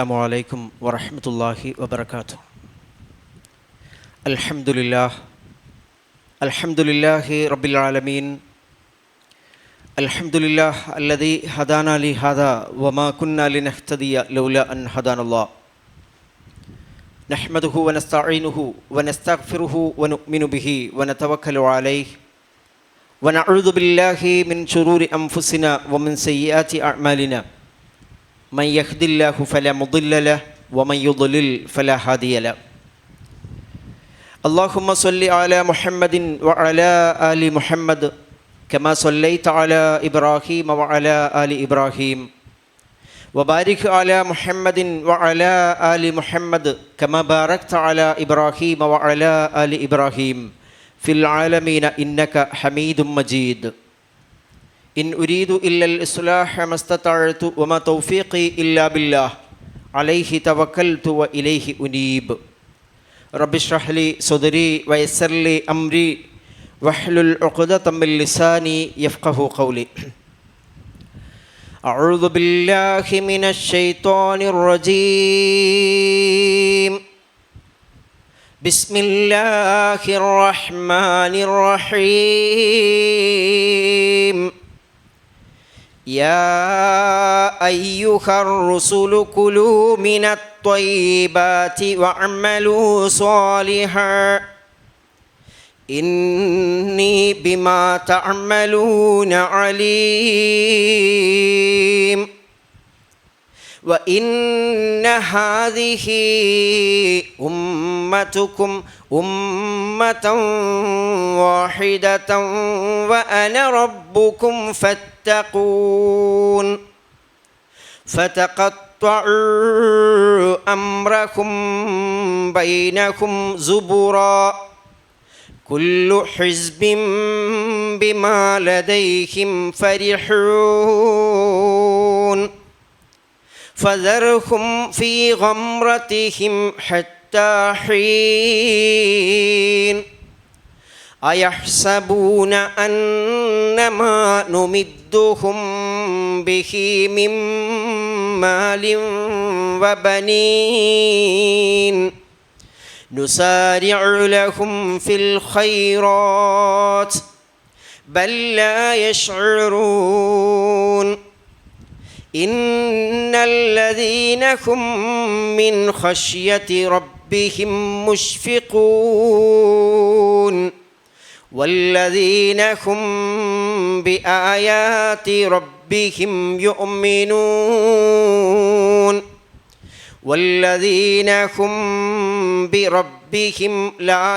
അസ്സലാമു വറഹ്മത്തുള്ളാഹി വബറകാതുഹു. അൽഹംദുലില്ലാഹി റബ്ബിൽ ആലമീൻ. അൽഹംദുലില്ലാഹ് അല്ലദീ ഹദാനാ ലിഹാദാ വമാ കുന്നാ ലിനഹ്തദിയ ലൗലാ അൻ ഹദാനല്ലാഹ്. നഹ്മദുഹു വനസ്തഈനുഹു വനസ്തഗ്ഫിറുഹു വനുഅ്മിനു ബിഹി വനതവക്കലു അലൈഹി വനഊദു ബില്ലാഹി മിൻ ശുറൂരി അൻഫുസിനാ വമിൻ സയ്യിആതി അഅ്മാലിനാ. മൻ യഹ്ദില്ലാഹു ഫലാ മുദില്ല ലഹു വമൻ യുദ്ലിൽ ഫലാ ഹാദിയ ലഹു. അല്ലാഹുമ്മ സ്വല്ലി അലാ മുഹമ്മദിൻ വഅലാ ആലി മുഹമ്മദ് കമാ സ്വല്ലൈത അലാ ഇബ്രാഹീമ വഅലാ ആലി ഇബ്രാഹീം വബാരിക് അലാ മുഹമ്മദിൻ വഅലാ ആലി മുഹമ്മദ് കമാ ബാരക്ത അലാ ഇബ്രാഹീമ വഅലാ ആലി ഇബ്രാഹീം ഫിൽ ആലമീന ഇന്നക ഹമീദും മജീദ്. ഇൻ ഉരീദു ഇല്ലൽ ഇസ്ലാഹ മസ്തതഅതു വമാ തൗഫീഖി ഇല്ലാ ബില്ലാഹ് അലൈഹി തവക്കൽതു വ ഇലൈഹി ഉനീബ്. റബ്ബി ഇശ്റഹ് ലി സദ്രി വയസ്സിർ ലി അംരി വഹ്ലുൽ ഉഖ്ദതം മിൻ ലിസാനി യഫ്ഖഹു ഖൗലി. അഊദു ബില്ലാഹി മിനശ് ശൈത്വാനിർ റജീം. ബിസ്മില്ലാഹിർ റഹ്മാനിർ റഹീം. യാ അയ്യുഹർ റുസുലു കുലൂ മിനത് ത്വയ്യിബാതി വഅമലൂ സ്വാലിഹാൻ ഇന്നി ബിമാ തഅമലൂന അലീം. وإن هذه أمتكم أمة واحدة وأنا ربكم فاتقون. فتقطعوا أمرهم بينهم زبرا كل حزب بما لديهم فرحون. فذرهم في غمرتهم حتى حين. أيحسبون أن ما نمدهم به من مال وبنين نسارع لهم في الخيرات بل لا يشعرون. إن الذين هم من خشية ربهم مشفقون والذين هم بآيات ربهم يؤمنون والذين هم بربهم لا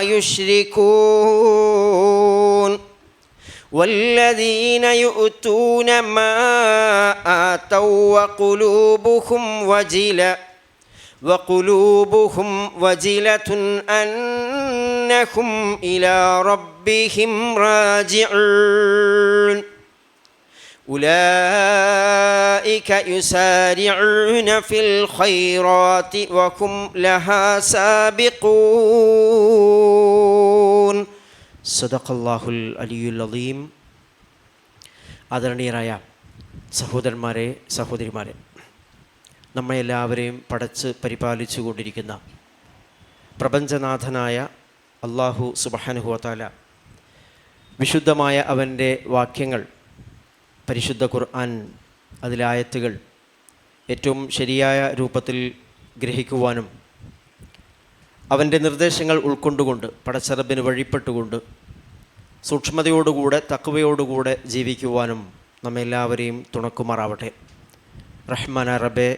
يشركون والذين يؤتون ما آتوا وقلوبهم وجلة أنهم إلى ربهم راجعون. أولئك يسارعون في الخيرات وهم لها سابقون. സദഖല്ലാഹുൽ അലിയുൽ അലീം. ആദരണീയരായ സഹോദരന്മാരെ, സഹോദരിമാരെ, നമ്മളെല്ലാവരെയും പടച്ച് പരിപാലിച്ചു കൊണ്ടിരിക്കുന്ന പ്രപഞ്ചനാഥനായ അല്ലാഹു സുബ്ഹാനഹു വ തആല വിശുദ്ധമായ അവൻ്റെ വാക്യങ്ങൾ, പരിശുദ്ധ ഖുർആൻ, അതിലെ ആയത്തുകൾ ഏറ്റവും ശരിയായ രൂപത്തിൽ ഗ്രഹിക്കുവാനും അവൻ്റെ നിർദ്ദേശങ്ങൾ ഉൾക്കൊണ്ടുകൊണ്ട് പടച്ചറബിന് വഴിപ്പെട്ടുകൊണ്ട് സൂക്ഷ്മതയോടുകൂടെ തഖ്വയോടുകൂടെ ജീവിക്കുവാനും നമ്മെല്ലാവരെയും തുണക്കുമാറാവട്ടെ. റഹ്മാന റബ്ബേ,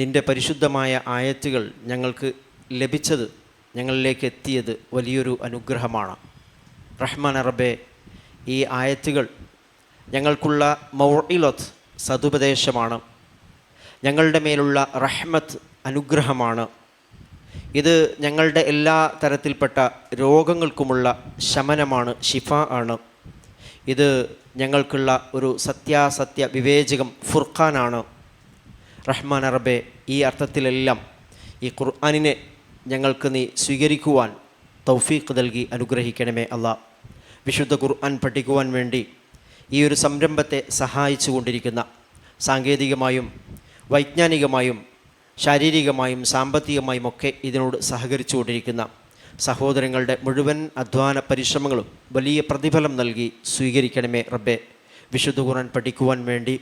നിൻ്റെ പരിശുദ്ധമായ ആയത്തുകൾ ഞങ്ങൾക്ക് ലഭിച്ചത്, ഞങ്ങളിലേക്ക് എത്തിയത് വലിയൊരു അനുഗ്രഹമാണ്. റഹ്മാന റബ്ബേ, ഈ ആയത്തുകൾ ഞങ്ങൾക്കുള്ള മൗഇലത്ത്, സതുപദേശമാണ്. ഞങ്ങളുടെ മേലുള്ള റഹ്മത്ത്, അനുഗ്രഹമാണ്. ഇത് ഞങ്ങളുടെ എല്ലാ തരത്തിൽപ്പെട്ട രോഗങ്ങൾക്കുമുള്ള ശമനമാണ്, ശിഫ ആണ്. ഇത് ഞങ്ങൾക്കുള്ള ഒരു സത്യാസത്യ വിവേചകം, ഫുർഖാനാണ്. റഹ്മാൻ റബ്ബേ, ഈ അർത്ഥത്തിലെല്ലാം ഈ ഖുർആനിനെ ഞങ്ങൾക്ക് നീ സ്വീകരിക്കുവാൻ തൗഫീഖ് നൽകി അനുഗ്രഹിക്കണമേ അല്ലാ. വിശുദ്ധ ഖുർആൻ പഠിക്കുവാൻ വേണ്ടി ഈ ഒരു സംരംഭത്തെ സഹായിച്ചു കൊണ്ടിരിക്കുന്ന, സാങ്കേതികമായും വൈജ്ഞാനികമായും ശാരീരികമായും സാമ്പത്തികമായും ഒക്കെ ഇതിനോട് സഹകരിച്ചുകൊണ്ടിരിക്കുന്ന സഹോദരങ്ങളുടെ മുഴുവൻ അധ്വാന പരിശ്രമങ്ങളും വലിയ പ്രതിഫലം നൽകി സ്വീകരിക്കണമേ റബ്ബേ. വിശുദ്ധ ഖുർആൻ പഠിക്കുവാൻ വേണ്ടി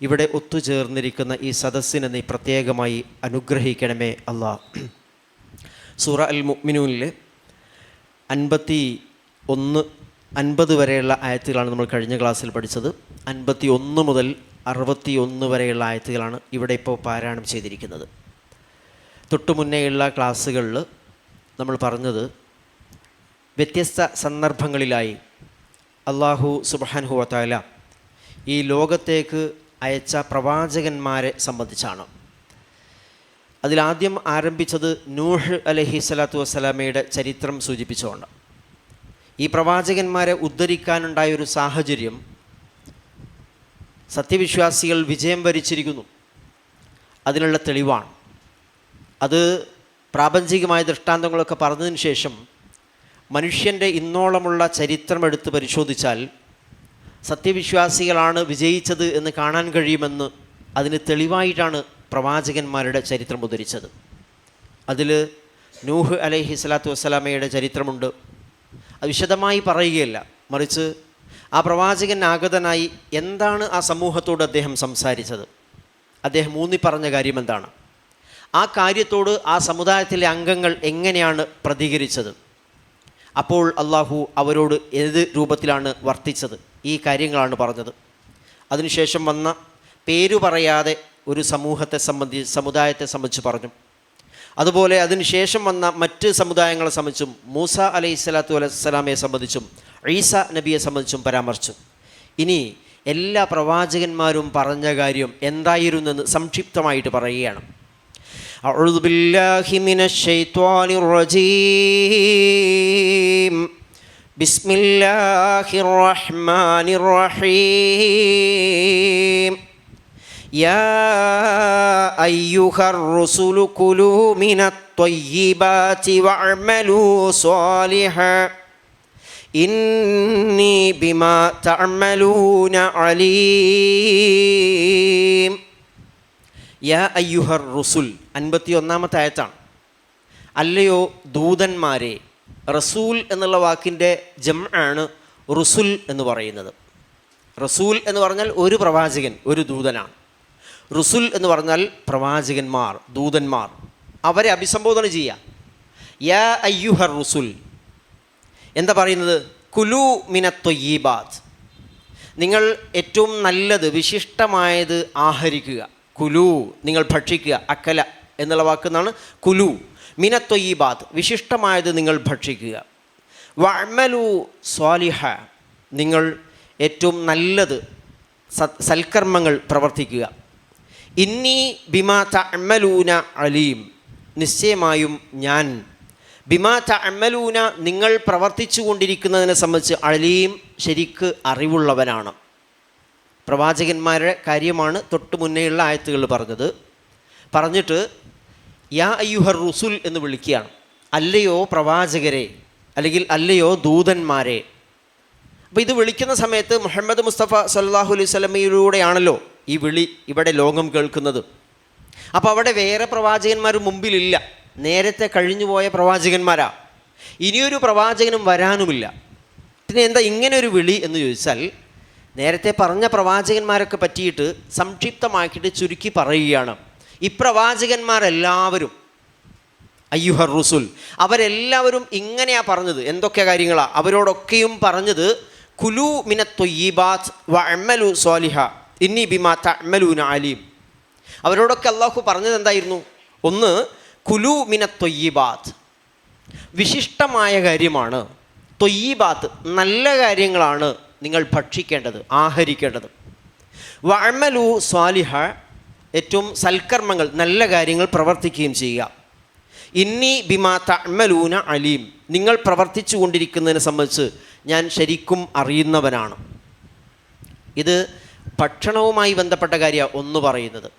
ഇവിടെ ഒത്തുചേർന്നിരിക്കുന്ന ഈ സദസ്സിനെ നീ പ്രത്യേകമായി അനുഗ്രഹിക്കണമേ അല്ലാഹ്. സൂറ അൽ മുഅ്മിനൂനിലെ 50 വരെയുള്ള ആയത്തുകളാണ് നമ്മൾ കഴിഞ്ഞ ക്ലാസ്സിൽ പഠിച്ചത്. 51 മുതൽ 61 വരെയുള്ള ആയത്തുകളാണ് ഇവിടെ ഇപ്പോൾ പാരായണം ചെയ്തിരിക്കുന്നത്. തൊട്ടു മുന്നേയുള്ള ക്ലാസ്സുകളിൽ നമ്മൾ പറഞ്ഞത് വ്യത്യസ്ത സന്ദർഭങ്ങളിലായി അല്ലാഹു സുബ്ഹാനഹു വ തആല ഈ ലോകത്തേക്ക് അയച്ച പ്രവാചകന്മാരെ സംബന്ധിച്ചാണ്. അതിലാദ്യം ആരംഭിച്ചത് നൂഹ് അലൈഹി സ്വലാത്തു വസ്സലാമയുടെ ചരിത്രം സൂചിപ്പിച്ചുകൊണ്ട് ഈ പ്രവാചകന്മാരെ ഉദ്ധരിക്കാനുണ്ടായൊരു സാഹചര്യം സത്യവിശ്വാസികൾ വിജയം വരിച്ചിരിക്കുന്നു, അതിനുള്ള തെളിവാണ്. അത് പ്രാപഞ്ചികമായ ദൃഷ്ടാന്തങ്ങളൊക്കെ പറഞ്ഞതിന് ശേഷം മനുഷ്യൻ്റെ ഇന്നോളമുള്ള ചരിത്രം എടുത്ത് പരിശോധിച്ചാൽ സത്യവിശ്വാസികളാണ് വിജയിച്ചത് എന്ന് കാണാൻ കഴിയുമെന്ന് അതിന് തെളിവായിട്ടാണ് പ്രവാചകന്മാരുടെ ചരിത്രം ഉദ്ധരിച്ചത്. അതിൽ നൂഹ് അലൈഹി സ്വലാത്തു വസ്സലാമയുടെ ചരിത്രമുണ്ട്. അത് വിശദമായി പറയുകയല്ല, മറിച്ച് ആ പ്രവാചകൻ ആഗതനായി എന്താണ് ആ സമൂഹത്തോട് അദ്ദേഹം സംസാരിച്ചത്, അദ്ദേഹം ഊന്നി പറഞ്ഞ കാര്യം എന്താണ്, ആ കാര്യത്തോട് ആ സമുദായത്തിലെ അംഗങ്ങൾ എങ്ങനെയാണ് പ്രതികരിച്ചത്, അപ്പോൾ അള്ളാഹു അവരോട് ഏത് രൂപത്തിലാണ് വർത്തിച്ചത്, ഈ കാര്യങ്ങളാണ് പറഞ്ഞത്. അതിനുശേഷം വന്ന പേരു പറയാതെ ഒരു സമുദായത്തെ സംബന്ധിച്ച് പറഞ്ഞു. അതുപോലെ അതിനുശേഷം വന്ന മറ്റ് സമുദായങ്ങളെ സംബന്ധിച്ചും മൂസ അലൈഹി സ്വലാത്തു വസ്സലാമയെ സംബന്ധിച്ചും ഈസ നബിയെ സംബന്ധിച്ചും പരാമർശിച്ചു. ഇനി എല്ലാ പ്രവാചകന്മാരും പറഞ്ഞ കാര്യം എന്തായിരുന്നെന്ന് സംക്ഷിപ്തമായിട്ട് പറയുകയാണ്. അഊദു ബില്ലാഹി മിനശ് ശൈത്വാനിർ റജീം. ബിസ്മില്ലാഹിർ റഹ്മാനിർ റഹീം. യാ അയ്യുഹർ റസൂലു കുലൂ മിനത് ത്വയ്യിബാതി വഅമലൂ സ്വാലിഹാൻ ഇന്നി ബിമാ തഅമലൂന അലീം. യാ അയ്യുഹർ റുസുൽ 51-ാമത്തെ ആയത്താണ്. അല്ലയോ ദൂതന്മാരെ. റസൂൽ എന്നുള്ള വാക്കിൻ്റെ ജംആണ് റുസുൽ എന്ന് പറയുന്നത്. റസൂൽ എന്ന് പറഞ്ഞാൽ ഒരു പ്രവാചകൻ, ഒരു ദൂതനാണ്. റുസുൽ എന്ന് പറഞ്ഞാൽ പ്രവാചകന്മാർ, ദൂതന്മാർ, അവരെ അഭിസംബോധന ചെയ്യുക. യാ അയ്യുഹർ റുസുൽ എന്താ പറയുന്നത്? കുലു മിനത് ത്വയ്യിബാത്ത്, നിങ്ങൾ ഏറ്റവും നല്ലത് വിശിഷ്ടമായത് ആഹരിക്കുക. കുലു നിങ്ങൾ ഭക്ഷിക്കുക. അക്കല എന്നുള്ള വാക്കുന്നാണ് കുലു. മിനത് ത്വയ്യിബാത്ത് വിശിഷ്ടമായത് നിങ്ങൾ ഭക്ഷിക്കുക. വഅമലു സ്വാലിഹ നിങ്ങൾ ഏറ്റവും നല്ലത് സൽക്കർമ്മങ്ങൾ പ്രവർത്തിക്കുക. ഇന്നി ബിമാ തഅമലൂന അലീം നിശ്ചയമായും ഞാൻ ബിമാ തഅമലൂന നിങ്ങൾ പ്രവർത്തിച്ചു കൊണ്ടിരിക്കുന്നതിനെ സംബന്ധിച്ച് അലീം ശരിക്ക് അറിവുള്ളവനാണ്. പ്രവാചകന്മാരുടെ കാര്യമാണ് തൊട്ട് മുന്നേയുള്ള ആയത്തുകൾ പറഞ്ഞിട്ട് യാ അയ്യുഹർ റുസുൽ എന്ന് വിളിക്കുകയാണ്. അല്ലയോ പ്രവാചകരെ, അല്ലെങ്കിൽ അല്ലയോ ദൂതന്മാരെ. അപ്പോൾ ഇത് വിളിക്കുന്ന സമയത്ത് മുഹമ്മദ് മുസ്തഫ സല്ലല്ലാഹു അലൈഹി വസല്ലമയിലൂടെയാണല്ലോ ഈ വിളി ഇവിടെ ലോകം കേൾക്കുന്നത്. അപ്പോൾ അവിടെ വേറെ പ്രവാചകന്മാർ മുമ്പിലില്ല, നേരത്തെ കഴിഞ്ഞുപോയ പ്രവാചകന്മാരാ. ഇനിയൊരു പ്രവാചകനും വരാനുമില്ല. പിന്നെ എന്താ ഇങ്ങനെ ഒരു വിളി എന്ന് ചോദിച്ചാൽ, നേരത്തെ പറഞ്ഞ പ്രവാചകന്മാരൊക്കെ പറ്റിയിട്ട് സംക്ഷിപ്തമാക്കിയിട്ട് ചുരുക്കി പറയുകയാണ്. ഈ പ്രവാചകന്മാരെല്ലാവരും അയ്യുഹർ റുസുൽ അവരെല്ലാവരും ഇങ്ങനെയാണ് പറഞ്ഞത്. എന്തൊക്കെ കാര്യങ്ങളാണ് അവരോടൊക്കെയും പറഞ്ഞത്? കുലു മിനത് ത്വയ്യിബാത്ത് വഅമലു സ്വാലിഹ ഇന്നി ബിമാ തഅമലൂന അലീം. അവരോടൊക്കെ അല്ലാഹു പറഞ്ഞത് എന്തായിരുന്നു? ഒന്ന്, കുലു മിനത് ത്വയ്യിബാത്ത് വിശിഷ്ടമായ കാര്യമാണ്. ത്വയ്യിബാത്ത് നല്ല കാര്യങ്ങളാണ് നിങ്ങൾ ഭക്ഷിക്കേണ്ടത്, ആഹരിക്കേണ്ടത്. വഅമലു സ്വാലിഹ ഏറ്റവും സൽക്കർമ്മങ്ങൾ, നല്ല കാര്യങ്ങൾ പ്രവർത്തിക്കുകയും ചെയ്യുക. ഇന്നി ബിമാ തഅമലൂന അലീം നിങ്ങൾ പ്രവർത്തിച്ചു കൊണ്ടിരിക്കുന്നതിനെ സംബന്ധിച്ച് ഞാൻ ശരിക്കും അറിയുന്നവനാണ്. ഇത് ഭക്ഷണവുമായി ബന്ധപ്പെട്ട കാര്യമാണ് ഒന്ന് പറയുന്നത്.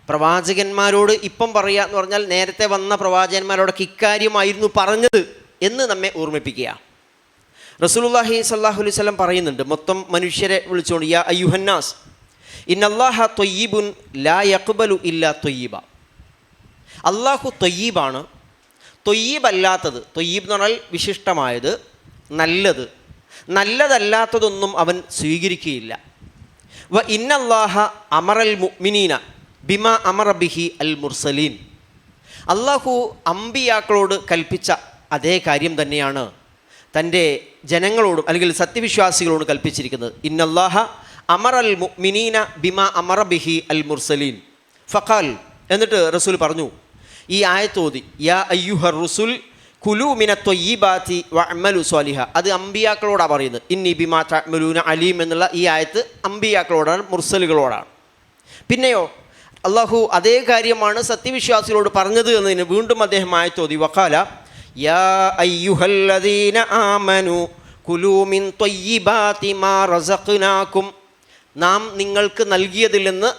പ്രവാചകന്മാരോട് ഇപ്പം പറയുക എന്ന് പറഞ്ഞാൽ നേരത്തെ വന്ന പ്രവാചകന്മാരോടൊക്കെ ഇക്കാര്യമായിരുന്നു പറഞ്ഞത് എന്ന് നമ്മെ ഓർമ്മിപ്പിക്കുക. റസൂലുള്ളാഹി സ്വല്ലല്ലാഹു അലൈഹി വസല്ലം പറയുന്നുണ്ട്, മൊത്തം മനുഷ്യരെ വിളിച്ചുകൊണ്ട്, യാ അയ്യുഹന്നാസ് ഇന്നല്ലാഹ ത്വയ്യിബുൻ ലാ യഖ്ബലു ഇല്ലാ ത്വയ്യിബ. അള്ളാഹു ത്വയ്യീബാണ്. ത്വയ്യീബല്ലാത്തത്, ത്വയ്യീബ് എന്ന് പറഞ്ഞാൽ വിശിഷ്ടമായത്, നല്ലത്, നല്ലതല്ലാത്തതൊന്നും അവൻ സ്വീകരിക്കുകയില്ല. വ ഇന്നല്ലാഹ അമറൽ മുഅ്മിനീന ബിമാ അമറ ബിഹി അൽ മുർസലീൻ. അള്ളാഹു അമ്പിയാക്കളോട് കൽപ്പിച്ച അതേ കാര്യം തന്നെയാണ് തൻ്റെ ജനങ്ങളോടും അല്ലെങ്കിൽ സത്യവിശ്വാസികളോട് കൽപ്പിച്ചിരിക്കുന്നത്. ഇന്നല്ലാഹ അമറൽ മുഅ്മിനീന ബിമാ അമറ ബിഹി അൽ മുർസലീൻ ഫഖാൽ. എന്നിട്ട് റസൂൽ പറഞ്ഞു, ഈ ആയത്തോതി, യാ അയ്യുഹർ റുസുൽ കുലു മിന ത്വയ്യിബാതി വഅമലു സ്വാലിഹ. അത് അമ്പിയാക്കളോടാണ് പറയുന്നത്. ഇന്നി ബിമാ തഅമലൂന അലീം എന്നുള്ള ഈ ആയത്ത് അമ്പിയാക്കളോടാണ്, മുർസലുകളോടാണ്. പിന്നെയോ അള്ളാഹു അതേ കാര്യമാണ് സത്യവിശ്വാസികളോട് പറഞ്ഞത് എന്നതിന് വീണ്ടും അദ്ദേഹം ആയത്തോതി, വഖാല യാ അയ്യുഹല്ലദീന ആമനു കുലൂ മിൻ ത്വയ്യിബാതി മാ റസഖ്നാകും. നാം നിങ്ങൾക്ക് നൽകിയതിൽ നിന്ന്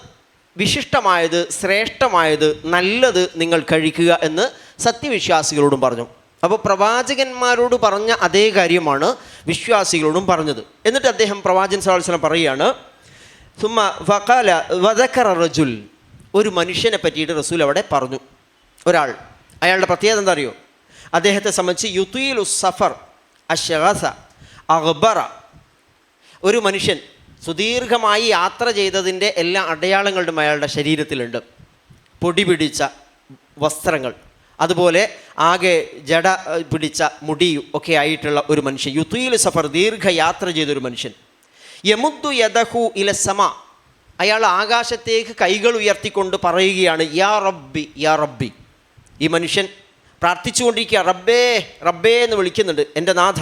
വിശിഷ്ടമായത്, ശ്രേഷ്ഠമായത്, നല്ലത് നിങ്ങൾ കഴിക്കുക എന്ന് സത്യവിശ്വാസികളോടും പറഞ്ഞു. അപ്പോൾ പ്രവാചകന്മാരോട് പറഞ്ഞ അതേ കാര്യമാണ് വിശ്വാസികളോടും പറഞ്ഞത്. എന്നിട്ട് അദ്ദേഹം പ്രവാചകൻ സ്വല്ലല്ലാഹു അലൈഹി വസല്ലം പറയുകയാണ്, സുമ്മ വഖാല വദക്കറ റജുൽ. ഒരു മനുഷ്യനെ പറ്റിയിട്ട് റസൂൽ അവിടെ പറഞ്ഞു. ഒരാൾ, അയാളുടെ പ്രത്യേകത എന്താ അറിയോ? അദ്ദേഹത്തെ സംബന്ധിച്ച് യുതീലു സഫർ അശ്ശഗസ അഗ്ബറ. ഒരു മനുഷ്യൻ സുദീർഘമായി യാത്ര ചെയ്തതിൻ്റെ എല്ലാ അടയാളങ്ങളും അയാളുടെ ശരീരത്തിലുണ്ട്. പൊടി പിടിച്ച വസ്ത്രങ്ങൾ, അതുപോലെ ആകെ ജട പിടിച്ച മുടിയും ഒക്കെ ആയിട്ടുള്ള ഒരു മനുഷ്യൻ. യുതീലു സഫർ, ദീർഘയാത്ര ചെയ്തൊരു മനുഷ്യൻ. യമുദ്ദു യദഹു ഇല സമ. അയാൾ ആകാശത്തേക്ക് കൈകൾ ഉയർത്തിക്കൊണ്ട് പറയുകയാണ്, യാ റബ്ബി യാ റബ്ബി. ഈ മനുഷ്യൻ പ്രാർത്ഥിച്ചുകൊണ്ടിരിക്കുക, റബ്ബേ റബ്ബേ എന്ന് വിളിക്കുന്നുണ്ട്, എൻ്റെ നാഥ.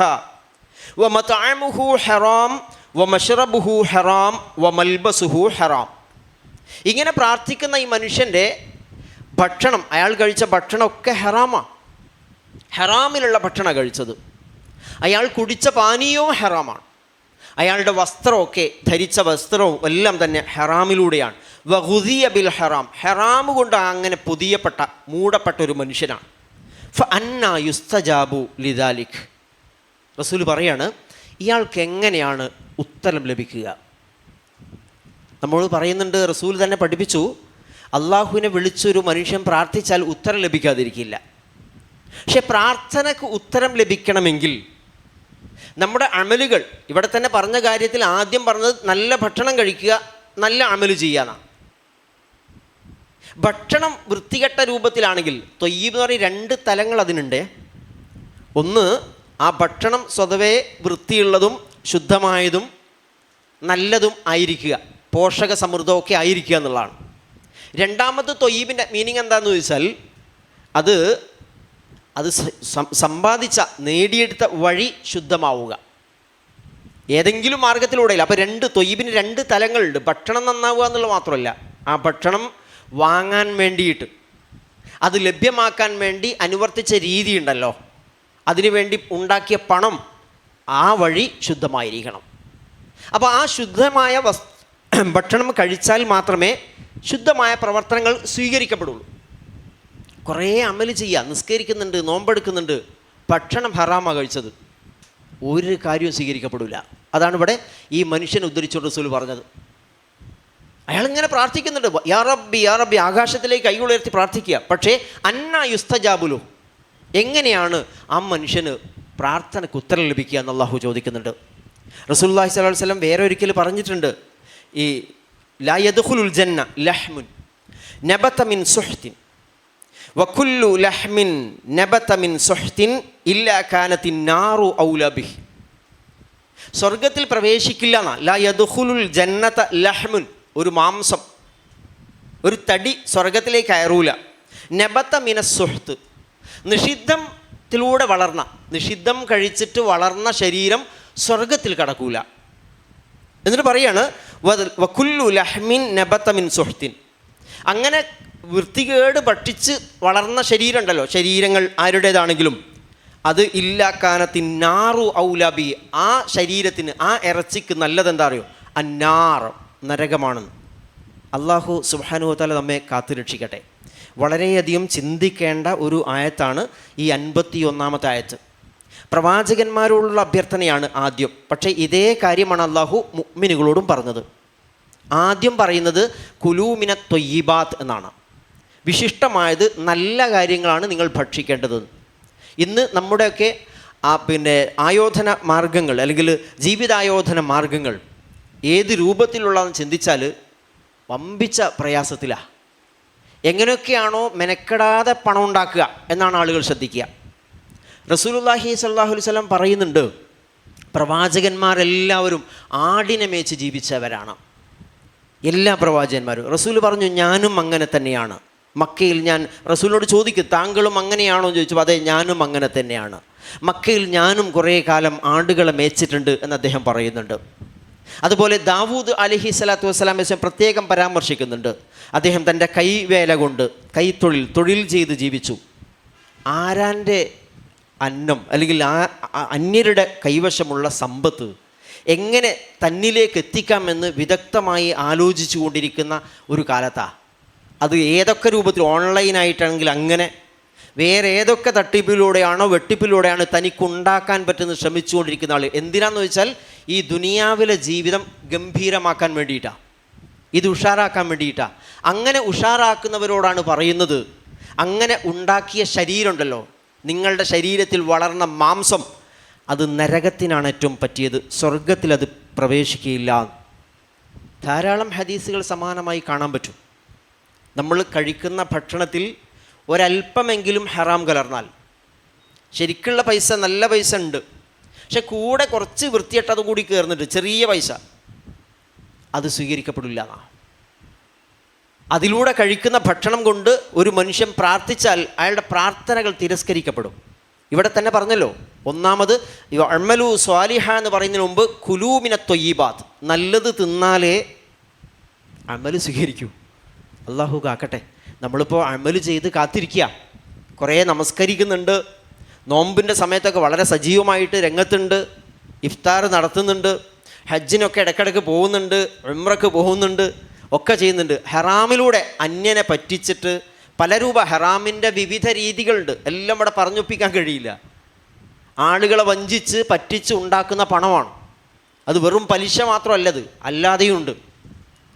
വ മത്അമുഹു ഹറാം വ മശ്റബുഹു ഹറാം വ മൽബസുഹു ഹറാം. ഇങ്ങനെ പ്രാർത്ഥിക്കുന്ന ഈ മനുഷ്യൻ്റെ ഭക്ഷണം, അയാൾ കഴിച്ച ഭക്ഷണമൊക്കെ ഹറാമാണ്. ഹറാമിലുള്ള ഭക്ഷണം കഴിച്ചത്. അയാൾ കുടിച്ച പാനീയവും ഹറാമാണ്. അയാളുടെ വസ്ത്രമൊക്കെ, ധരിച്ച വസ്ത്രവും എല്ലാം തന്നെ ഹറാമിലൂടെയാണ്. വഗുദിയ ബിൽ ഹറാം. ഹറാമ് കൊണ്ട് അങ്ങനെ പൊതിയപ്പെട്ട, മൂടപ്പെട്ട ഒരു മനുഷ്യനാണ്. ഫഅന്നാ യുസ്തജാബു ലിദാലിക്. റസൂൽ പറയാണ്, ഇയാൾക്ക് എങ്ങനെയാണ് ഉത്തരം ലഭിക്കുക? നമ്മൾ പറയുന്നുണ്ട്, റസൂൽ തന്നെ പഠിപ്പിച്ചു, അള്ളാഹുവിനെ വിളിച്ചൊരു മനുഷ്യൻ പ്രാർത്ഥിച്ചാൽ ഉത്തരം ലഭിക്കാതിരിക്കില്ല. പക്ഷെ പ്രാർത്ഥനയ്ക്ക് ഉത്തരം ലഭിക്കണമെങ്കിൽ നമ്മുടെ അമലുകൾ, ഇവിടെ തന്നെ പറഞ്ഞ കാര്യത്തിൽ ആദ്യം പറഞ്ഞത് നല്ല ഭക്ഷണം കഴിക്കുക, നല്ല അമല് ചെയ്യാനാണ്. ഭക്ഷണം വൃത്തികെട്ട രൂപത്തിലാണെങ്കിൽ, ത്വയ്യിബ് എന്ന് പറഞ്ഞ രണ്ട് തലങ്ങൾ അതിനുണ്ട്. ഒന്ന്, ആ ഭക്ഷണം സ്വതവേ വൃത്തിയുള്ളതും ശുദ്ധമായതും നല്ലതും ആയിരിക്കുക, പോഷക സമൃദ്ധമൊക്കെ ആയിരിക്കുക എന്നുള്ളതാണ്. രണ്ടാമത് ത്വയ്യിബിൻ്റെ മീനിങ് എന്താണെന്ന് ചോദിച്ചാൽ, അത് സമ്പാദിച്ച, നേടിയെടുത്ത വഴി ശുദ്ധമാവുക, ഏതെങ്കിലും മാർഗത്തിലൂടെയില്ല. അപ്പോൾ ത്വയ്യിബിന് രണ്ട് തലങ്ങളുണ്ട്. ഭക്ഷണം നന്നാവുക എന്നുള്ളത് മാത്രമല്ല, ആ ഭക്ഷണം വാങ്ങാൻ വേണ്ടിയിട്ട്, അത് ലഭ്യമാക്കാൻ വേണ്ടി അനുവർത്തിച്ച രീതി ഉണ്ടല്ലോ, അതിനുവേണ്ടി ഉണ്ടാക്കിയ പണം, ആ വഴി ശുദ്ധമായിരിക്കണം. അപ്പോൾ ആ ശുദ്ധമായ ഭക്ഷണം കഴിച്ചാൽ മാത്രമേ ശുദ്ധമായ പ്രവർത്തനങ്ങൾ സ്വീകരിക്കപ്പെടുള്ളൂ. കുറേ അമല് ചെയ്യുക, നിസ്കരിക്കുന്നുണ്ട്, നോമ്പെടുക്കുന്നുണ്ട്, ഭക്ഷണം ഹറാമാണ് കഴിച്ചത്, ഒരു കാര്യവും സ്വീകരിക്കപ്പെടില്ല. അതാണ് ഇവിടെ ഈ മനുഷ്യൻ ഉദ്ധരിച്ചുകൊണ്ട് റസൂൽ പറഞ്ഞത്. അയാളിങ്ങനെ പ്രാർത്ഥിക്കുന്നുണ്ട്, യാ റബ്ബി യാ റബ്ബി, ആകാശത്തിലേക്ക് കൈ ഉയർത്തി പ്രാർത്ഥിക്കുക. പക്ഷേ അന്നാ യുസ്തജാബുലു, എങ്ങനെയാണ് ആ മനുഷ്യന് പ്രാർത്ഥനയ്ക്ക് ഉത്തരം ലഭിക്കുക എന്ന് അല്ലാഹു ചോദിക്കുന്നുണ്ട്. റസൂലുള്ളാഹി സ്വല്ലല്ലാഹു അലൈഹി വസല്ലം വേറെ ഒരിക്കൽ പറഞ്ഞിട്ടുണ്ട്, ഈ ലാ യദ്ഖുലുൽ ജന്ന ലഹ്മുൻ നബത മിൻ സുഹ്തിൻ വകുല്ലു ലഹ്മിൻ നബത മിൻ സുഹ്തിൻ ഇല്ലാ കാനത്തിൻ നാറു ഔലാ ബിഹി. സ്വർഗത്തിൽ പ്രവേശിക്കില്ല എന്നാ. ലാ യദ്ഖുലുൽ ജന്നത ലഹ്മുൻ, ഒരു മാംസം, ഒരു തടി സ്വർഗത്തിലേക്ക് കയറൂല. നബത മിന സുഹ്ത്, നിഷിദ്ധത്തിലൂടെ വളർന്ന, നിഷിദ്ധം കഴിച്ചിട്ട് വളർന്ന ശരീരം സ്വർഗത്തിൽ കടക്കൂല. എന്നിട്ട് പറയാണ് വകുല്ലു ലഹ്മിൻ നബത മിൻ സുഹ്തിൻ. അങ്ങനെ വൃത്തികേട് ഭക്ഷിച്ച് വളർന്ന ശരീരം ഉണ്ടല്ലോ, ശരീരങ്ങൾ ആരുടേതാണെങ്കിലും, അത് ഇല്ലാക്കാനത്തിൻ നാറു ഔലാബി, ആ ശരീരത്തിന്, ആ ഇറച്ചിക്ക് നല്ലതെന്താ അറിയോ? അന്നാർ, നരകമാണെന്ന്. അള്ളാഹു സുബ്ഹാനഹു വ തആല നമ്മെ കാത്തുരക്ഷിക്കട്ടെ. വളരെയധികം ചിന്തിക്കേണ്ട ഒരു ആയത്താണ് ഈ 51-ാമത്തെ ആയത്ത്. പ്രവാചകന്മാരോടുള്ള അഭ്യർത്ഥനയാണ് ആദ്യം. പക്ഷേ ഇതേ കാര്യമാണ് അള്ളാഹു മുഅ്മിനുകളോടും പറഞ്ഞത്. ആദ്യം പറയുന്നത് കുലൂ മിന ത്വയ്യിബാത്ത് എന്നാണ്. വിശിഷ്ടമായത് നല്ല കാര്യങ്ങളാണ് നിങ്ങൾ ഭക്ഷിക്കേണ്ടത്. ഇന്ന് നമ്മുടെയൊക്കെ ആയോധന മാർഗങ്ങൾ അല്ലെങ്കിൽ ജീവിതായോധന മാർഗങ്ങൾ ഏത് രൂപത്തിലുള്ളതെന്ന് ചിന്തിച്ചാൽ വമ്പിച്ച പ്രയാസത്തിലാണ്. എങ്ങനെയൊക്കെയാണോ മെനക്കെടാതെ പണം ഉണ്ടാക്കുക എന്നാണ് ആളുകൾ ശ്രദ്ധിക്കുക. റസൂലുള്ളാഹി സ്വല്ലല്ലാഹു അലൈഹി വസല്ലം പറയുന്നുണ്ട്, പ്രവാചകന്മാരെല്ലാവരും ആടിനെ മേച്ച് ജീവിച്ചവരാണ്. എല്ലാ പ്രവാചകന്മാരും. റസൂൽ പറഞ്ഞു, ഞാനും അങ്ങനെ തന്നെയാണ്. മക്കയിൽ ഞാൻ റസൂലിനോട് ചോദിക്കും, താങ്കളും അങ്ങനെയാണോ എന്ന് ചോദിച്ചു. അതെ, ഞാനും അങ്ങനെ തന്നെയാണ്. മക്കയിൽ ഞാനും കുറേ കാലം ആടുകളെ മേച്ചിട്ടുണ്ട് എന്ന് അദ്ദേഹം പറയുന്നുണ്ട്. അതുപോലെ ദാവൂദ് അലൈഹി സ്വലാത്തു വസ്സലാം പ്രത്യേകം പരാമർശിക്കുന്നുണ്ട്. അദ്ദേഹം തൻ്റെ കൈവേല കൊണ്ട് തൊഴിൽ ചെയ്ത് ജീവിച്ചു. ആരാൻ്റെ അന്നം അല്ലെങ്കിൽ അന്യരുടെ കൈവശമുള്ള സമ്പത്ത് എങ്ങനെ തന്നിലേക്ക് എത്തിക്കാമെന്ന് വിദഗ്ധമായി ആലോചിച്ചു കൊണ്ടിരിക്കുന്ന ഒരു കാലത്താണ്. അത് ഏതൊക്കെ രൂപത്തിൽ, ഓൺലൈനായിട്ടാണെങ്കിൽ അങ്ങനെ, വേറെ ഏതൊക്കെ തട്ടിപ്പിലൂടെയാണോ വെട്ടിപ്പിലൂടെയാണോ തനിക്കുണ്ടാക്കാൻ പറ്റുന്നത് ശ്രമിച്ചുകൊണ്ടിരിക്കുന്ന ആൾ. എന്തിനാന്ന് വെച്ചാൽ ഈ ദുനിയാവിലെ ജീവിതം ഗംഭീരമാക്കാൻ വേണ്ടിയിട്ടാണ്, ഇത് ഉഷാറാക്കാൻ വേണ്ടിയിട്ടാണ്. അങ്ങനെ ഉഷാറാക്കുന്നവരോടാണ് പറയുന്നത്, അങ്ങനെ ഉണ്ടാക്കിയ ശരീരമുണ്ടല്ലോ, നിങ്ങളുടെ ശരീരത്തിൽ വളർന്ന മാംസം, അത് നരകത്തിനാണ് ഏറ്റവും പറ്റിയത്, സ്വർഗത്തിൽ അത് പ്രവേശിക്കുകയില്ല. ധാരാളം ഹദീസുകൾ സമാനമായി കാണാൻ പറ്റും. നമ്മൾ കഴിക്കുന്ന ഭക്ഷണത്തിൽ ഒരല്പമെങ്കിലും ഹറാം കലർന്നാൽ, ശരിക്കുള്ള പൈസ നല്ല പൈസ ഉണ്ട്, പക്ഷെ കൂടെ കുറച്ച് വൃത്തികെട്ടത് കൂടി കയറുന്നുണ്ട്, ചെറിയ പൈസ, അത് സ്വീകരിക്കപ്പെടില്ല. അതിലൂടെ കഴിക്കുന്ന ഭക്ഷണം കൊണ്ട് ഒരു മനുഷ്യൻ പ്രാർത്ഥിച്ചാൽ അയാളുടെ പ്രാർത്ഥനകൾ തിരസ്കരിക്കപ്പെടും. ഇവിടെ തന്നെ പറഞ്ഞല്ലോ, ഒന്നാമത് അമലു സ്വാലിഹ എന്ന് പറയുന്നതിന് മുമ്പ് കുലൂ മിന ത്വയ്യിബാത്ത്, നല്ലത് തിന്നാലേ അമല് സ്വീകരിക്കൂ. അള്ളാഹു കാക്കട്ടെ. നമ്മളിപ്പോൾ അമല് ചെയ്ത് കാത്തിരിക്കുക, കുറേ നമസ്കരിക്കുന്നുണ്ട്, നോമ്പിൻ്റെ സമയത്തൊക്കെ വളരെ സജീവമായിട്ട് രംഗത്തുണ്ട്, ഇഫ്താർ നടത്തുന്നുണ്ട്, ഹജ്ജിനൊക്കെ ഇടയ്ക്കിടയ്ക്ക് പോകുന്നുണ്ട്, ഉംറക്ക് പോകുന്നുണ്ട്, ഒക്കെ ചെയ്യുന്നുണ്ട്. ഹറാമിലൂടെ അന്യനെ പറ്റിച്ചിട്ട് പല രൂപ ഹറാമിൻ്റെ വിവിധ രീതികളുണ്ട്, എല്ലാം ഇവിടെ പറഞ്ഞൊപ്പിക്കാൻ കഴിയില്ല. ആളുകളെ വഞ്ചിച്ച് പറ്റിച്ച് ഉണ്ടാക്കുന്ന പണമാണ്. അത് വെറും പലിശ മാത്രമല്ലത്, അല്ലാതെയുണ്ട്.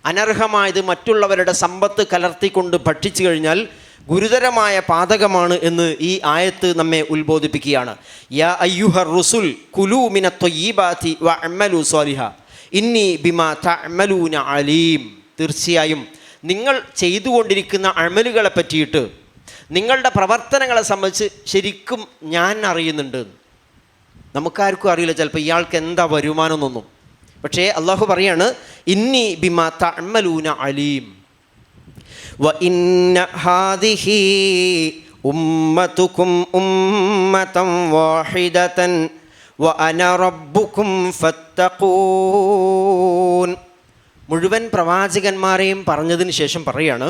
അനർഹമായത് മറ്റുള്ളവരുടെ സമ്പത്ത് കലർത്തിക്കൊണ്ട് ഭക്ഷിച്ചു കഴിഞ്ഞാൽ ഗുരുതരമായ പാതകമാണ് എന്ന് ഈ ആയത്ത് നമ്മെ ഉത്ബോധിപ്പിക്കുകയാണ്. യാ അയ്യുഹർ റുസുൽ കുലൂ മിനത് ത്വയ്യിബാതി വഅമലു സ്വാലിഹ ഇന്നി ബിമാ തഅമലൂന അലീം. തീർച്ചയായും നിങ്ങൾ ചെയ്തുകൊണ്ടിരിക്കുന്ന അമലുകളെ പറ്റിയിട്ട്, നിങ്ങളുടെ പ്രവർത്തനങ്ങളെ സംബന്ധിച്ച് ശരിക്കും ഞാൻ അറിയുന്നുണ്ട്. നമുക്കാർക്കും അറിയില്ല ചിലപ്പോൾ ഇയാൾക്ക് എന്താ വരുമാനം എന്നൊന്നും. പക്ഷേ അള്ളാഹു പറയാണ്, ഇന്നി ബിമാ തഅമലൂന അലീം. വ ഇന്ന ഹാദിഹി ഉമ്മതുകും ഉമ്മതൻ വാഹിദതൻ വ അന റബ്ബുകും ഫത്തഖൂൻ. മുഴുവൻ പ്രവാചകന്മാരെയും പറഞ്ഞതിന് ശേഷം പറയാണ്,